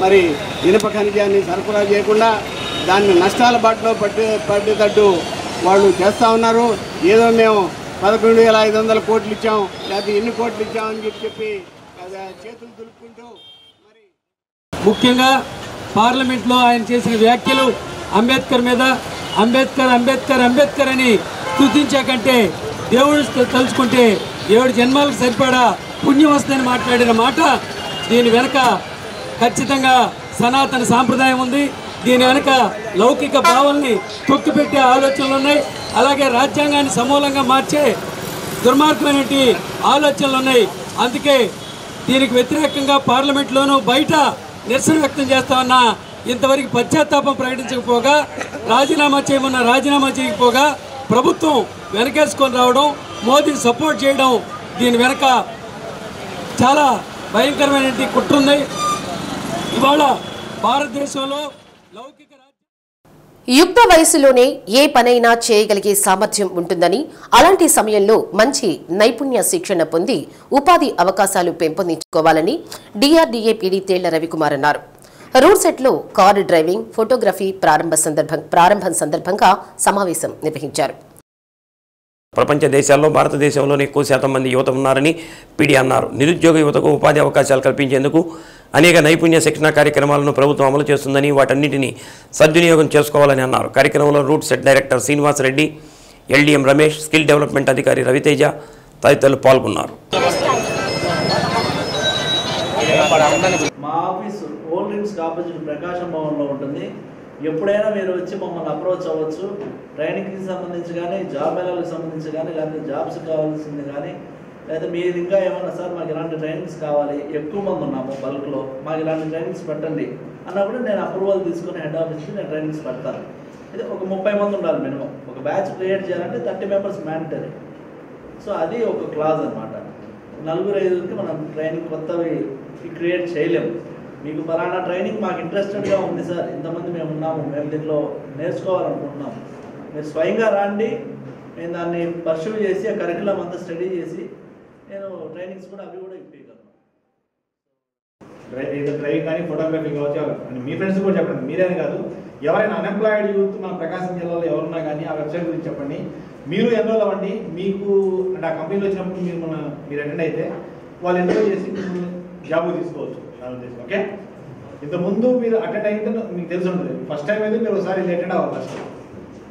మరి ఇనుప ఖనిజాన్ని సరఫరా చేయకుండా దాన్ని నష్టాల బాటలో పట్టేటట్టు వాళ్ళు చేస్తూ ఉన్నారు. ఏదో మేము 11,500 కోట్లు ఇచ్చాం, లేకపోతే ఎన్ని కోట్లు ఇచ్చామని చెప్పి చేతులు దులుపుకుంటూ ముఖ్యంగా పార్లమెంట్లో ఆయన చేసిన వ్యాఖ్యలు అంబేద్కర్ మీద అంబేద్కర్ అంబేద్కర్ అంబేద్కర్ అని స్తుతించే కంటే దేవుడు తలుచుకుంటే 7 జన్మాలకు సరిపడా పుణ్యం వస్తుందని మాట్లాడిన మాట, దీని వెనక ఖచ్చితంగా సనాతన సాంప్రదాయం ఉంది. దీని వెనక లౌకిక భావాల్ని తొక్కిపెట్టే ఆలోచనలు ఉన్నాయి. అలాగే రాజ్యాంగాన్ని సమూలంగా మార్చే దుర్మార్గమైన ఆలోచనలు ఉన్నాయి. అందుకే దీనికి వ్యతిరేకంగా పార్లమెంట్లోనూ బయట నిరసన వ్యక్తం చేస్తామన్నా ఇంతవరకు పశ్చాత్తాపం ప్రకటించకపోగా, రాజీనామా చేయకపోగా ప్రభుత్వం వెనకేసుకొని రావడం, మోదీ సపోర్ట్ చేయడం, దీని వెనక చాలా భయంకరమైన కుట్ర ఉంది. ఇవాళ భారతదేశంలో యుక్త వయసులోనే ఏ పనైనా చేయగలిగే సామర్థ్యం ఉంటుందని, అలాంటి సమయంలో మంచి నైపుణ్య శిక్షణ పొంది ఉపాధి అవకాశాలు పెంపొందించుకోవాలని డిఆర్డీఏ పీడీ తేళ్ల రవికుమార్ అన్నారు. రూట్ సెట్లో కారు డ్రైవింగ్, ఫోటోగ్రఫీ ప్రారంభం సందర్భంగా సమావేశం నిర్వహించారు. ప్రపంచ దేశాల్లో భారతదేశంలోనే ఎక్కువ శాతం మంది యువత ఉన్నారని పీడీ అన్నారు. నిరుద్యోగ యువతకు ఉపాధి అవకాశాలు కల్పించేందుకు అనేక నైపుణ్య శిక్షణ కార్యక్రమాలను ప్రభుత్వం అమలు చేస్తుందని, వాటన్నిటినీ సద్వినియోగం చేసుకోవాలని అన్నారు. కార్యక్రమంలో రూట్ సెట్ director Srinivas Reddy, LDM Ramesh, skill development అధికారి రవితేజ తదితరులు పాల్గొన్నారు. మా office old dreams opposite Prakasam భవన్లో ఉంటుంది. ఎప్పుడైనా మీరు వచ్చి మమ్మల్ని అప్రోచ్ అవ్వచ్చు. ట్రైనింగ్కి సంబంధించి కానీ, జాబ్ మేళాలకు సంబంధించి కానీ, లేకపోతే జాబ్స్ కావాల్సింది కానీ, లేదా మీరు ఇంకా ఏమన్నా సార్ మాకు ఇలాంటి ట్రైనింగ్స్ కావాలి, ఎక్కువ మంది ఉన్నాము బల్క్లో, మాకు ఇలాంటి ట్రైనింగ్స్ పెట్టండి అన్నప్పుడు నేను అప్రూవల్ తీసుకుని హెడ్ ఆఫీస్కి నేను ట్రైనింగ్స్ పెడతాను. ఇది ఒక 30 మంది ఉండాలి మినిమం. ఒక బ్యాచ్ క్రియేట్ చేయాలంటే 30 మెంబర్స్ మ్యాండటరీ. సో అది ఒక క్లాజ్ అనమాట. 4-5కి మనం ట్రైనింగ్ కొత్తవి క్రియేట్ చేయలేము. మీకు ఫలానా ట్రైనింగ్ మాకు ఇంట్రెస్టెడ్గా ఉంది సార్, ఇంతమంది మేము ఉన్నాము, మేము దీంట్లో నేర్చుకోవాలనుకుంటున్నాము, మీరు స్వయంగా రాండి, నేను దాన్ని పర్సూ చేసి ఆ కరికులం అంతా స్టడీ చేసి నేను ట్రైనింగ్స్ కూడా అవి కూడా ఇప్పగలను. డ్రైవింగ్ కానీ, ఫోటోగ్రఫీ కావచ్చు, మీ ఫ్రెండ్స్ కూడా చెప్పండి. మీరేనే కాదు, ఎవరైనా అన్ఎంప్లాయిడ్ యూత్ మన ప్రకాశం జిల్లాలో ఎవరున్నా కానీ ఆ వెబ్సైట్ గురించి చెప్పండి. మీరు ఎన్రోల్ అవ్వండి. మీకు అంటే ఆ కంపెనీలో వచ్చినప్పుడు మీరు అటెండ్ అయితే వాళ్ళు ఎన్రోల్ చేసి జాబ్ తీసుకోవచ్చు నా ఉద్దేశం. ఓకే, ఇంతకుముందు మీరు అటెండ్ అయితే మీకు తెలిసి ఉంటుంది. ఫస్ట్ టైం అయితే మీరు ఒకసారి అటెండ్ అవ్వాలి.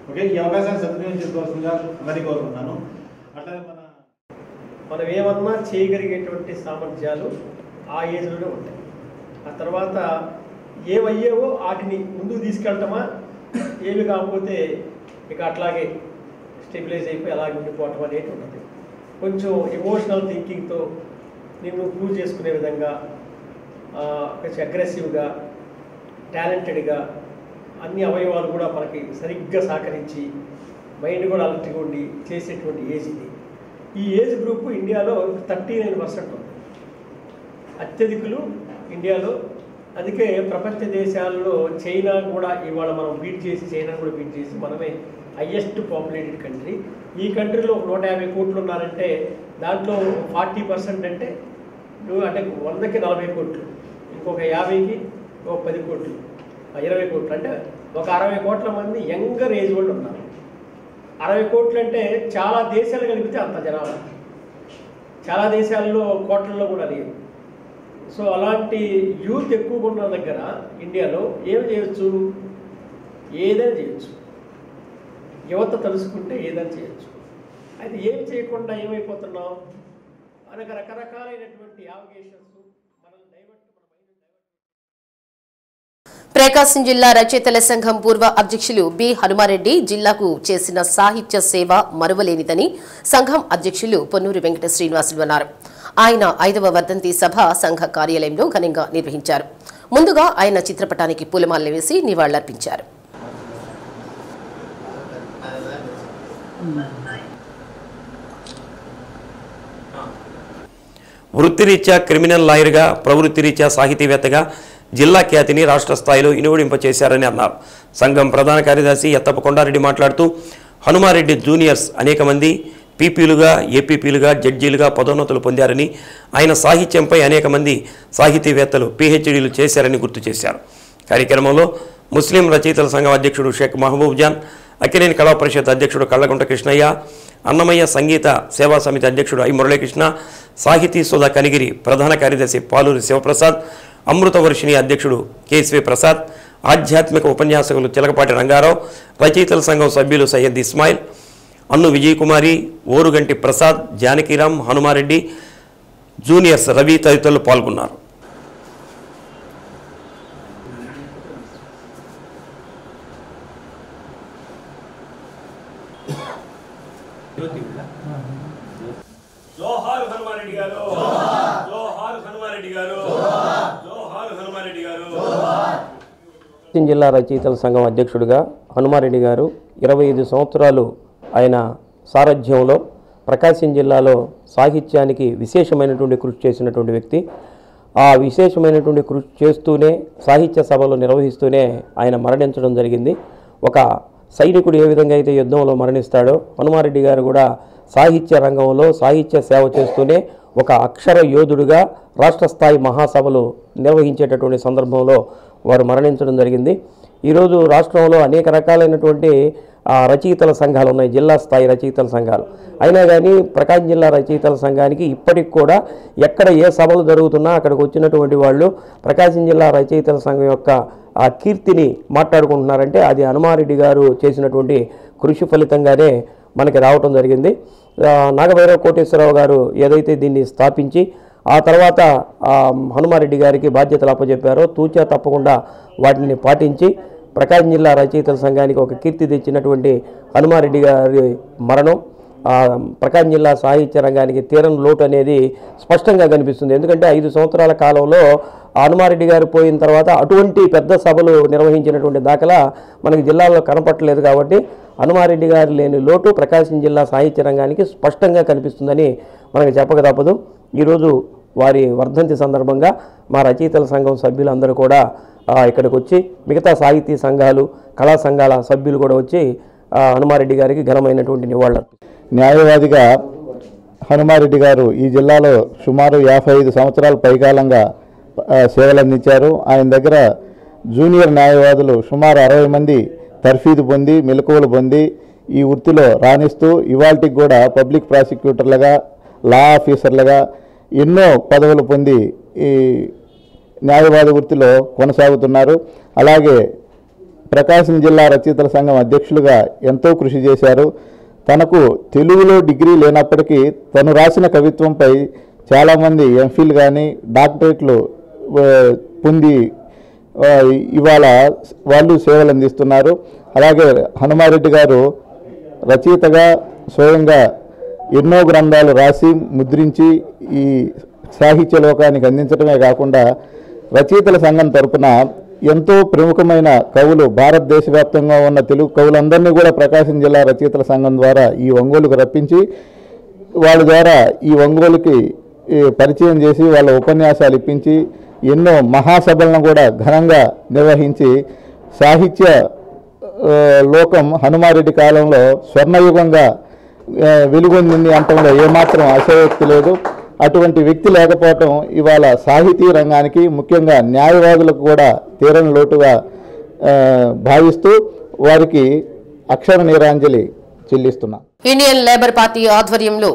ఓకే, ఈ అవకాశాన్ని సద్వినియోగం చేసుకోవాల్సిందిగా అందరినీ కోరుకుంటున్నాను. అట్లా మనం ఏమన్నా చేయగలిగేటువంటి సామర్థ్యాలు ఆ ఏజ్లోనే ఉంటాయి. ఆ తర్వాత ఏవయ్యేవో వాటిని ముందుకు తీసుకెళ్ళటమా, ఏమి కాకపోతే ఇక అట్లాగే స్టెబిలైజ్ అయిపోయి అలాగే ఉండిపోవటం అనేది ఉంటుంది. కొంచెం ఎమోషనల్ థింకింగ్తో నిన్ను ప్రూవ్ చేసుకునే విధంగా, కొంచెం అగ్రెసివ్గా, టాలెంటెడ్గా, అన్ని అవయవాలు కూడా మనకి సరిగ్గా సహకరించి మైండ్ కూడా అలర్ట్గా ఉండి చేసేటువంటి ఏజ్ ఇది. ఈ ఏజ్ గ్రూప్ ఇండియాలో 39% ఉంది. అత్యధికులు ఇండియాలో. అందుకే ప్రపంచ దేశాల్లో చైనా కూడా ఇవాళ మనం బీట్ చేసి, చైనా కూడా బీట్ చేసి మనమే హయ్యెస్ట్ పాపులేటెడ్ కంట్రీ. ఈ కంట్రీలో 150 కోట్లు ఉన్నారంటే దాంట్లో 40% అంటే 100కి 40 కోట్లు, ఇంకొక 50కి ఒక 10 కోట్లు, 20 కోట్లు, అంటే ఒక 60 కోట్ల మంది యంగర్ ఏజ్ వాళ్ళు ఉన్నారు. 60 కోట్లు అంటే చాలా దేశాలు కలిపితే అంత జనాభా. చాలా దేశాల్లో కోట్లలో కూడా లేదు. సో అలాంటి యూత్ ఎక్కువగా ఉన్న దగ్గర ఇండియాలో ఏం చేయొచ్చు? ఏదైనా చేయొచ్చు. యువత తెలుసుకుంటే ఏదైనా చేయొచ్చు. అయితే ఏం చేయకుండా ఏమైపోతున్నాం? మనకు రకరకాలైనటువంటి యావిగేషన్స్ ప్రకాశం జిల్లా రచయితల సంఘం పూర్వ అధ్యక్షులు బి హనుమారెడ్డి జిల్లాకు చేసిన సాహిత్య సేవ మరువలేనిదని సంఘం అధ్యక్షులు పొన్నూరు వెంకట శ్రీనివాసులు అన్నారు. ఆయన 5వ వర్ధంతి సభ సంఘ కార్యాలయంలో ఘనంగా నిర్వహించారు. ముందుగా ఆయన చిత్రపటానికి పూలమాలలు వేసి నివాళులర్పించారు. వృత్తిరీత్యా క్రిమినల్ లాయర్గా, ప్రవృత్తిరీత్యా సాహితీవేత్తగా జిల్లా ఖ్యాతిని రాష్ట్ర స్థాయిలో ఇనువడింపచేశారని అన్నారు. సంఘం ప్రధాన కార్యదర్శి ఎత్తప్ప కొండారెడ్డి మాట్లాడుతూ హనుమారెడ్డి జూనియర్స్ అనేక మంది పీపీలుగా, ఏపీపీలుగా, జడ్జీలుగా పదోన్నతులు పొందారని, ఆయన సాహిత్యంపై అనేక మంది సాహితీవేత్తలు పీహెచ్డీలు చేశారని గుర్తు చేశారు. కార్యక్రమంలో ముస్లిం రచయితల సంఘం అధ్యక్షుడు షేక్ మహబూబ్ జాన్, అక్కినేని కళా పరిషత్ అధ్యక్షుడు కళ్ళగుంట కృష్ణయ్య, అన్నమయ్య సంగీత సేవా సమితి అధ్యక్షుడు ఐ మురళీకృష్ణ, సాహితీ సుధా కనిగిరి ప్రధాన కార్యదర్శి పాలూరి శివప్రసాద్, అమృతవర్షిణి అధ్యక్షుడు కేఎస్వి ప్రసాద్, ఆధ్యాత్మిక ఉపన్యాసకులు చిలకపాటి రంగారావు, రచయితల సంఘం సభ్యులు సయ్యద్ ఇస్మాయిల్, అన్ను విజయకుమారి, ఓరుగంటి ప్రసాద్, జానకిరామ్, హనుమారెడ్డి, జూనియర్స్ రవి తదితరులు పాల్గొన్నారు. జోహార్ హనుమారెడ్డి గారు, జోహార్ హనుమారెడ్డి గారు, జోహార్ హనుమారెడ్డి గారు. ప్రకాశం జిల్లా రచయితల సంఘం అధ్యక్షుడిగా హనుమారెడ్డి గారు 25 సంవత్సరాలు ఆయన సారథ్యంలో ప్రకాశం జిల్లాలో సాహిత్యానికి విశేషమైనటువంటి కృషి చేసినటువంటి వ్యక్తి. ఆ విశేషమైనటువంటి కృషి చేస్తూనే సాహిత్య సభలు నిర్వహిస్తూనే ఆయన మరణించడం జరిగింది. ఒక సైనికుడు ఏ విధంగా అయితే యుద్ధంలో మరణిస్తాడో హనుమారెడ్డి గారు కూడా సాహిత్య రంగంలో సాహిత్య సేవ చేస్తూనే ఒక అక్షర యోధుడుగా రాష్ట్ర స్థాయి మహాసభలు నిర్వహించేటటువంటి సందర్భంలో వారు మరణించడం జరిగింది. ఈరోజు రాష్ట్రంలో అనేక రకాలైనటువంటి రచయితల సంఘాలు ఉన్నాయి, జిల్లా స్థాయి రచయితల సంఘాలు. అయినా కానీ ప్రకాశం జిల్లా రచయితల సంఘానికి ఇప్పటికి కూడా ఎక్కడ ఏ సభలు జరుగుతున్నా అక్కడికి వచ్చినటువంటి వాళ్ళు ప్రకాశం జిల్లా రచయితల సంఘం యొక్క ఆ కీర్తిని మాట్లాడుకుంటున్నారంటే అది హనుమారెడ్డి గారు చేసినటువంటి కృషి ఫలితంగానే మనకి రావటం జరిగింది. నాగభైరవ కోటేశ్వరరావు గారు ఏదైతే దీన్ని స్థాపించి ఆ తర్వాత హనుమారెడ్డి గారికి బాధ్యతలు అప్పచెప్పారో తూచా తప్పకుండా వాటిని పాటించి ప్రకాశం జిల్లా రచయితల సంఘానికి ఒక కీర్తి తెచ్చినటువంటి హనుమారెడ్డి గారి మరణం ప్రకాశం జిల్లా సాహిత్య రంగానికి తీరని లోటు అనేది స్పష్టంగా కనిపిస్తుంది. ఎందుకంటే 5 సంవత్సరాల కాలంలో హనుమారెడ్డి గారు పోయిన తర్వాత అటువంటి పెద్ద సభలు నిర్వహించినటువంటి దాఖలా మనకి జిల్లాలో కనపట్టలేదు. కాబట్టి హనుమారెడ్డి గారు లేని లోటు ప్రకాశం జిల్లా సాహిత్య రంగానికి స్పష్టంగా కనిపిస్తుందని మనకు చెప్పక తప్పదు. ఈరోజు వారి వర్ధంతి సందర్భంగా మా రచయితల సంఘం సభ్యులందరూ కూడా ఇక్కడికి వచ్చి మిగతా సాహితీ సంఘాలు కళా సంఘాల సభ్యులు కూడా వచ్చి హనుమారెడ్డి గారికి ఘనమైనటువంటి నివాళులు. న్యాయవాదిగా హనుమారెడ్డి గారు ఈ జిల్లాలో సుమారు 55 సంవత్సరాల పైకాలంగా సేవలు అందించారు. ఆయన దగ్గర జూనియర్ న్యాయవాదులు సుమారు 60 మంది తర్ఫీదు పొంది మెలకువలు పొంది ఈ వృత్తిలో రాణిస్తూ ఇవాల్టికి కూడా పబ్లిక్ ప్రాసిక్యూటర్లుగా లా ఆఫీసర్లుగా ఎన్నో పదవులు పొంది ఈ న్యాయవాద వృత్తిలో కొనసాగుతున్నారు. అలాగే ప్రకాశం జిల్లా రచయితల సంఘం అధ్యక్షులుగా ఎంతో కృషి చేశారు. తనకు తెలుగులో డిగ్రీ లేనప్పటికీ తను రాసిన కవిత్వంపై చాలామంది ఎంఫిల్ కానీ డాక్టరేట్లు పొంది ఇవాళ వాళ్ళు సేవలు అందిస్తున్నారు. అలాగే హనుమారెడ్డి గారు రచయితగా స్వయంగా ఎన్నో గ్రంథాలు రాసి ముద్రించి ఈ సాహిత్య లోకానికి అందించడమే కాకుండా రచయితల సంఘం తరపున ఎంతో ప్రముఖమైన కవులు భారతదేశ వ్యాప్తంగా ఉన్న తెలుగు కవులందరినీ కూడా ప్రకాశం జిల్లా రచయితల సంఘం ద్వారా ఈ ఒంగోలుకు రప్పించి వాళ్ళ ద్వారా ఈ ఒంగోలుకి పరిచయం చేసి వాళ్ళ ఉపన్యాసాలు ఇప్పించి ఎన్నో మహాసభలను కూడా ఘనంగా నిర్వహించి సాహిత్య లోకం హనుమారెడ్డి కాలంలో స్వర్ణయుగంగా వెలుగొందింది అంటంలో ఏమాత్రం అశయోక్తి లేదు. అటువంటి వ్యక్తి లేకపోవటం ఇవాళ సాహితీ రంగానికి ముఖ్యంగా న్యాయవాదులకు కూడా తీరని లోటుగా భావిస్తూ వారికి అక్షర నీరాంజలి చెల్లిస్తున్నాం. ఇండియన్ లేబర్ పార్టీ ఆధ్వర్యంలో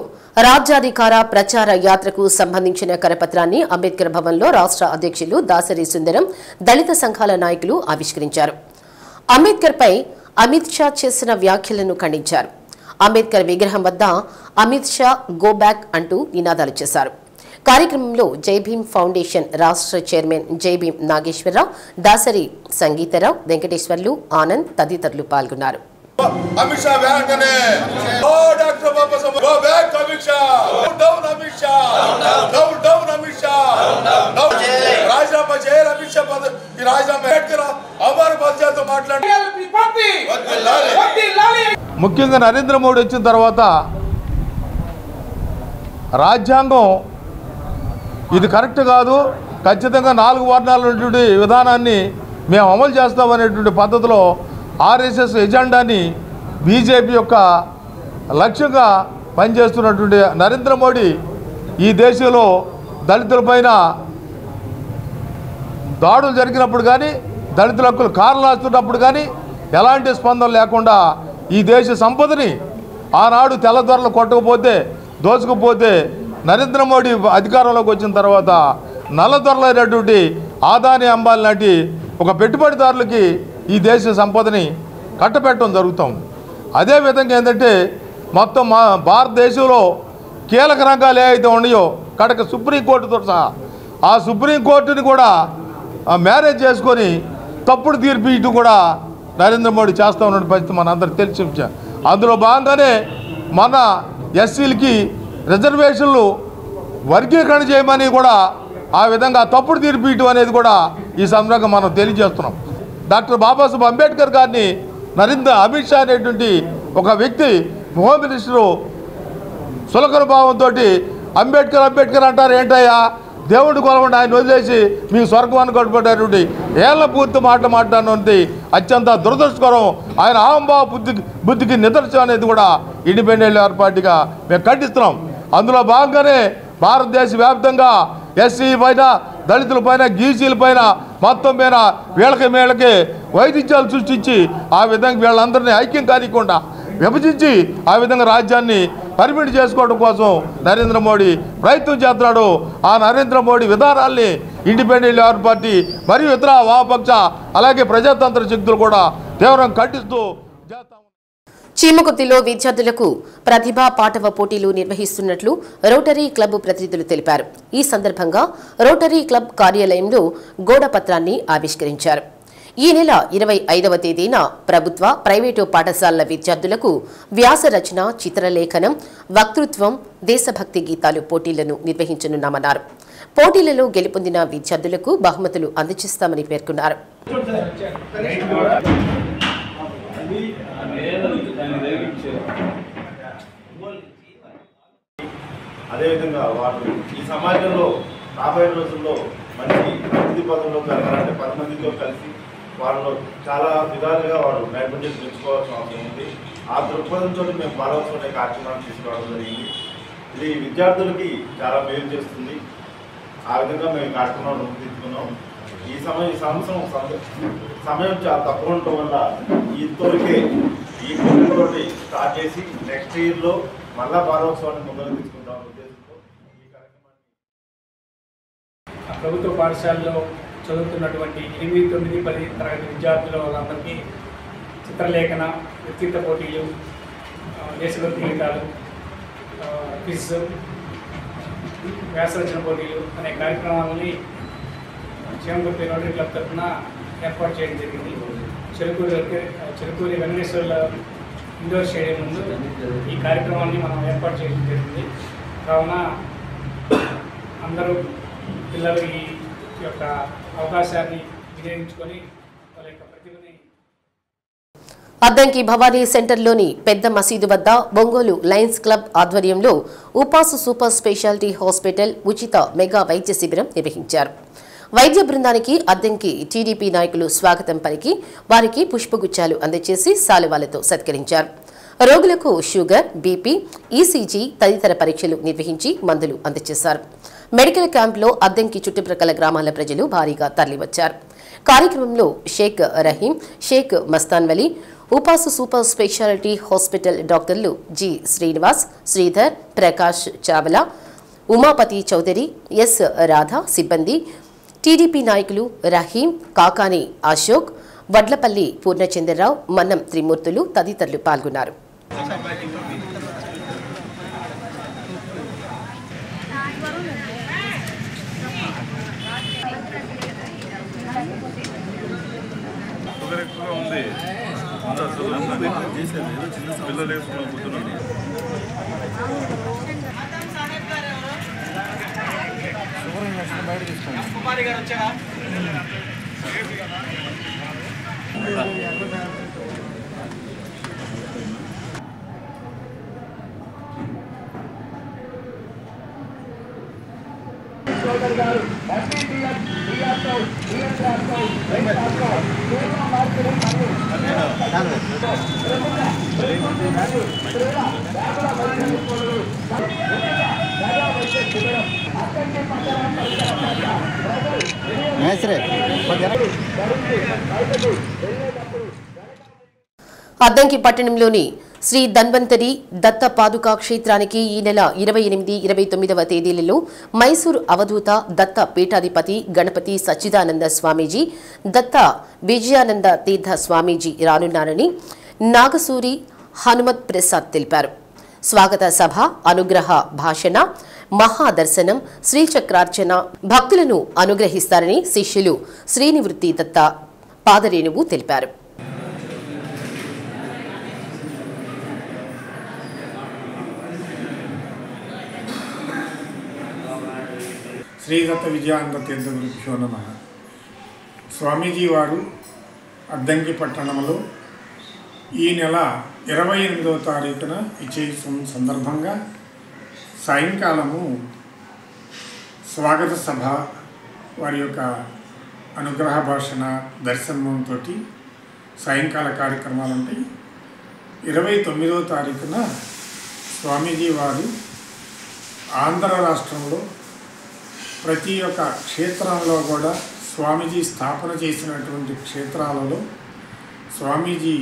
రాజ్యాధికార ప్రచార యాత్రకు సంబంధించిన కరపత్రాన్ని అంబేద్కర్ భవన్లో రాష్ట్ర అధ్యక్షులు దాసరి సుందరం దళిత సంఘాల నాయకులు ఆవిష్కరించారు. అంబేద్కర్పై అమిత్ షా చేసిన వ్యాఖ్యలను ఖండించారు. అంబేద్కర్ విగ్రహం వద్ద అమిత్ షా గో బ్యాక్ అంటూ నినాదాలు చేశారు. కార్యక్రమంలో జైభీం ఫౌండేషన్ రాష్ట్ర చైర్మన్ జైభీం నాగేశ్వరరావు, దాసరి సంగీతరావు, వెంకటేశ్వర్లు, ఆనంద్ తదితరులు పాల్గొన్నారు. अमित शाह वेंकने ओ डॉक्टर बाबा साहब go back Amit Shah down Amit Shah down Amit Shah राजीनामा చేయాలి అమిత్ షా ఈ రాజీనామా పెట్టరా అమర్ బాధ్యతతో మాట్లాడి ముఖ్యంగా నరేంద్ర మోడీ వచ్చిన తర్వాత రాజ్యాంగం ఇది కరెక్ట్ కాదు, ఖచ్చితంగా 4 వర్ణాల ఉన్నటువంటి విధానాన్ని మేము అమలు చేస్తామనేటువంటి పద్ధతిలో ఆర్ఎస్ఎస్ ఎజెండాని బీజేపీ యొక్క లక్ష్యంగా పనిచేస్తున్నటువంటి నరేంద్ర మోడీ ఈ దేశంలో దళితులపైన దాడులు జరిగినప్పుడు కానీ దళితుల హక్కులు కారలాస్తున్నప్పుడు కానీ ఎలాంటి స్పందన లేకుండా ఈ దేశ సంపదని ఆనాడు తెల్లదొరలు కొట్టకపోతే దోచుకుపోతే నరేంద్ర మోడీ అధికారంలోకి వచ్చిన తర్వాత నల్లదొరలైనటువంటి ఆదాని అంబానీ లాంటి ఒక పెట్టుబడిదారులకి ఈ దేశ సంపదని కట్టబెట్టడం జరుగుతుంది. అదేవిధంగా ఏంటంటే మొత్తం మా భారతదేశంలో కీలక రంగాలు ఏవైతే ఉన్నాయో కడక సుప్రీంకోర్టుతో సహా ఆ సుప్రీంకోర్టుని కూడా మ్యారేజ్ చేసుకొని తప్పుడు తీర్పు ఇటు కూడా నరేంద్ర మోడీ చేస్తూ ఉన్న పరిస్థితి మన అందరికి తెలిసి విషయం. అందులో భాగంగానే మన ఎస్సీలకి రిజర్వేషన్లు వర్గీకరణ చేయమని కూడా ఆ విధంగా తప్పుడు తీర్పు ఇటు అనేది కూడా ఈ సందర్భంగా మనం తెలియజేస్తున్నాం. డాక్టర్ బాబాసాహెబ్ అంబేద్కర్ గారిని అమిత్ షా అనేటువంటి ఒక వ్యక్తి హోమ్ మినిస్టరు సులకన భావంతో అంబేద్కర్ అంటారు ఏంటయ్యా, దేవుడి కొలవండి ఆయన వదిలేసి మీకు స్వర్గాన్ని కట్టుబడ్డారు ఏళ్ల పూర్తి మాట్లాడినది అత్యంత దురదృష్టకరం. ఆయన అహంభావ బుద్ధికి నిదర్శనం అనేది కూడా ఇండిపెండెంట్ లేబర్ పార్టీగా మేము ఖండిస్తున్నాం. అందులో భాగంగానే భారతదేశ వ్యాప్తంగా ఎస్సీ పైన, దళితుల పైన, గీసీల పైన మొత్తం మీద వీళ్ళకి వైవిధ్యాలు సృష్టించి ఆ విధంగా వీళ్ళందరినీ ఐక్యం కానికుండా విభజించి ఆ విధంగా రాజ్యాన్ని పరిమితి చేసుకోవడం కోసం నరేంద్ర మోడీ ప్రయత్నం చేస్తున్నాడు. ఆ నరేంద్ర మోడీ విధానాల్ని ఇండిపెండెంట్ లేబర్ పార్టీ మరియు ఇతర వామపక్ష అలాగే ప్రజాతంత్ర శక్తులు కూడా తీవ్రంగా ఖండిస్తూ చీమకుర్తిలో విద్యార్థులకు ప్రతిభా పాటవ పోటీలు నిర్వహిస్తున్నట్లు రోటరీ క్లబ్ ప్రతినిధులు తెలిపారు. ఈ సందర్భంగా రోటరీ క్లబ్ కార్యాలయంలో గోడపత్రాన్ని ఆవిష్కరించారు. ఈ నెల 25వ తేదీన ప్రభుత్వ, ప్రైవేటు పాఠశాలల విద్యార్థులకు వ్యాస రచన, చిత్రలేఖనం, వక్తృత్వం, దేశభక్తి గీతాలు పోటీలను నిర్వహించనున్నామన్నారు. పోటీలలో గెలుపొందిన విద్యార్థులకు బహుమతులు అందజేస్తామని పేర్కొన్నారు. అదేవిధంగా వాళ్ళు ఈ సమాజంలో రాబోయే రోజుల్లో మంచి అభివృద్ధి పదంలో కలగాలంటే 10 మందితో కలిసి వాళ్ళు చాలా విధాలుగా వాళ్ళు నైపుణ్యం పెంచుకోవాల్సిన అవసరం ఉంది. ఆ దృక్పథంతో మేము బాలోత్సవం అనే కార్యక్రమాన్ని తీసుకోవడం జరిగింది. ఇది విద్యార్థులకి చాలా మేలు చేస్తుంది. ఆ విధంగా మేము కార్యక్రమాన్ని రూపుదిద్దుకున్నాం. ఈ సంవత్సరం సమయం చాలా తక్కువ ఉండటం వల్ల ఇంతవరకే ఈ పోటీతోటి స్టార్ట్ చేసి నెక్స్ట్ ఇయర్లో మళ్ళా బాలోత్సవాన్ని ముందుకు తీసుకుంటాం ఉద్దేశంతో ఈ కార్యక్రమాన్ని. ప్రభుత్వ పాఠశాలలో చదువుతున్నటువంటి 8, 9, 10 తరగతి విద్యార్థుల వాళ్ళందరికీ చిత్రలేఖన, వ్యక్తిత్వ పోటీలు, దేశభక్తి గీతాలు, క్విజ్, వ్యాసరచన పోటీలు అనే కార్యక్రమాలని చీమకుర్తి రోటరీ క్లబ్ తరఫున ఏర్పాటు చేయడం జరిగింది. చెరుకూరి వెంకటేశ్వర్ల ఇండోర్ స్టేడియం ముందు ఈ కార్యక్రమాన్ని మనం ఏర్పాటు చేయడం జరిగింది. కావున అందరూ పిల్లలు ఈ యొక్క అవకాశాన్ని వినియోగించుకొని వాళ్ళ యొక్క ప్రతిభని. అద్దంకి భవానీ సెంటర్లోని పెద్ద మసీదు వద్ద ఒంగోలు లయన్స్ క్లబ్ ఆధ్వర్యంలో ఉపాసు సూపర్ స్పెషాలిటీ హాస్పిటల్ ఉచిత మెగా వైద్య శిబిరం నిర్వహించారు. వైద్య బృందానికి అద్దంకి టీడీపీ నాయకులు స్వాగతం పలికి వారికి పుష్పగుచ్చాలు అందజేసి శాలువాలతో సత్కరించారు. రోగులకు షుగర్, బీపీ, ఈసీజీ తదితర పరీక్షలు నిర్వహించి మందులు అందజేశారు. మెడికల్ క్యాంప్లో అద్దంకి చుట్టుప్రక్కల గ్రామాల ప్రజలు భారీగా తరలివచ్చారు. కార్యక్రమంలో Shaik Rahim, Shaik Mastan Vali, Upasu super speciality hospital డాక్టర్లు జి శ్రీనివాస్, శ్రీధర్, ప్రకాష్ చావలా, ఉమాపతి చౌదరి, ఎస్ రాధా సిబ్బంది, టీడీపీ నాయకులు రహీం, కాకాని అశోక్, వడ్లపల్లి పూర్ణచంద్రరావు, మన్నం త్రిమూర్తులు తదితరులు పాల్గొన్నారు. అద్దంకి పట్టణంలోని శ్రీ ధన్వంతరి దత్త పాదుకా క్షేత్రానికి ఈ నెల 28, 29వ తేదీలలో మైసూరు అవధూత దత్త పీఠాధిపతి గణపతి సచ్చిదానంద స్వామీజీ, దత్త విజయానంద తీర్థ స్వామీజీ రానున్నారని నాగసూరి హనుమత్ ప్రసాద్ తెలిపారు. స్వాగత సభ, అనుగ్రహ భాషణ, మహాదర్శనం, శ్రీచక్రార్చన భక్తులను అనుగ్రహిస్తారని శిష్యులు శ్రీనివృత్తి దత్త పాదరేణువు తెలిపారు. శ్రీదత్త విజయానంద తీర్థ గురుభ్యో నమః. స్వామీజీ వారు అద్దంకి పట్టణంలో ఈ నెల 28వ తారీఖున ఇచ్చేసిన సందర్భంగా సాయంకాలము స్వాగత సభ, వారి యొక్క అనుగ్రహ భాషణ, దర్శనంతో సాయంకాల కార్యక్రమాలు ఉంటాయి. 29వ తారీఖున స్వామీజీ వారు ఆంధ్ర రాష్ట్రంలో ప్రతి ఒక్క క్షేత్రంలో కూడా స్వామీజీ స్థాపన చేసినటువంటి క్షేత్రాలలో స్వామీజీ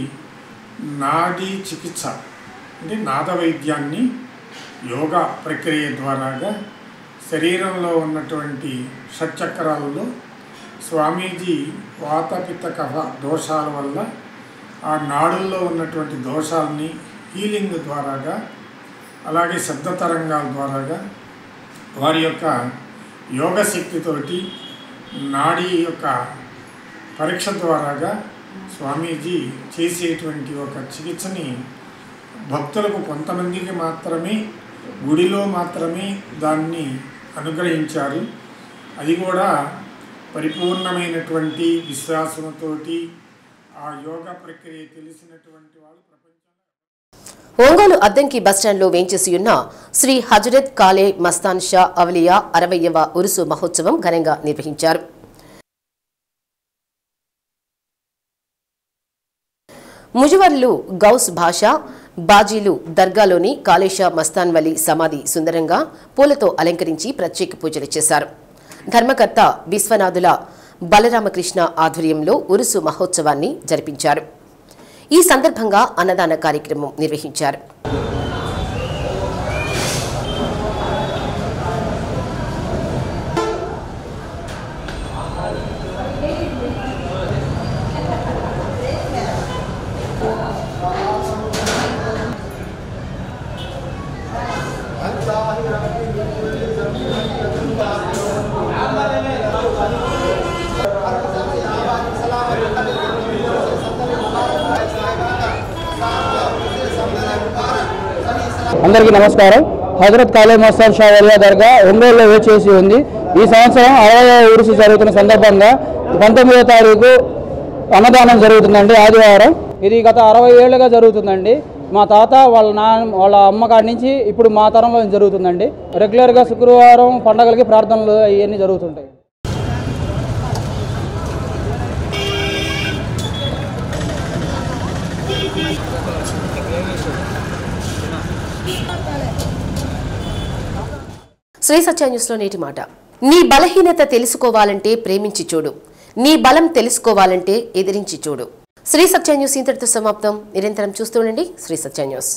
నాడీ చికిత్స అంటే నాద వైద్యాన్ని యోగా ప్రక్రియ ద్వారాగా శరీరంలో ఉన్నటువంటి షట్చక్రాలలో స్వామీజీ వాతపిత్త కఫ దోషాల వల్ల ఆ నాడుల్లో ఉన్నటువంటి దోషాలని హీలింగ్ ద్వారాగా, అలాగే శబ్ద తరంగాల ద్వారాగా, వారి యొక్క యోగ శక్తితోటి నాడీ యొక్క పరీక్ష ద్వారాగా స్వామీజీ చేసేటువంటి ఒక చికిత్సని భక్తులకు కొంతమందికి మాత్రమే గుడిలో మాత్రమే దాన్ని అనుగ్రహించారు. అది కూడా పరిపూర్ణమైనటువంటి విశ్వాసంతోటి ఆ యోగ ప్రక్రియ తెలిసినటువంటి వాళ్ళు ఒంగోలు అద్దంకి బస్టాండ్లో వేంచేసి ఉన్న శ్రీ హజరత్ కాలే మస్తాన్ షా అవలియా 60వ ఉరుసు మహోత్సవం ఘనంగా నిర్వహించారు. ముజవర్లు గౌస్ భాషా బాజీలు దర్గాలోని కాళేషా మస్తాన్ వలి సమాధి సుందరంగా పూలతో అలంకరించి ప్రత్యేక పూజలు చేశారు. ధర్మకర్త విశ్వనాథుల బలరామకృష్ణ ఆధ్వర్యంలో ఉరుసు మహోత్సవాన్ని జరిపించారు. ఈ సందర్భంగా అన్నదాన కార్యక్రమం నిర్వహించారు. అందరికీ నమస్కారం. హజరత్ కాలే మస్తాన్ షా అవలియా దర్గా ఒంగోలులో వేచేసి ఉంది. ఈ సంవత్సరం 60వ ఉరుసు జరుగుతున్న సందర్భంగా 19వ తారీఖు అన్నదానం జరుగుతుందండి, ఆదివారం. ఇది గత 60 ఏళ్ళుగా జరుగుతుందండి. మా తాత వాళ్ళ అమ్మకాడి నుంచి ఇప్పుడు మా తరంలో జరుగుతుందండి. రెగ్యులర్గా శుక్రవారం పండగలకి ప్రార్థనలు ఇవన్నీ జరుగుతుంటాయి. శ్రీ సత్య న్యూస్లో నేటి మాట. నీ బలహీనత తెలుసుకోవాలంటే ప్రేమించి చూడు, నీ బలం తెలుసుకోవాలంటే ఎదిరించి చూడు. శ్రీ సత్య న్యూస్ ఇంతటితో సమాప్తం. నిరంతరం చూస్తూ ఉండండి శ్రీ సత్య న్యూస్.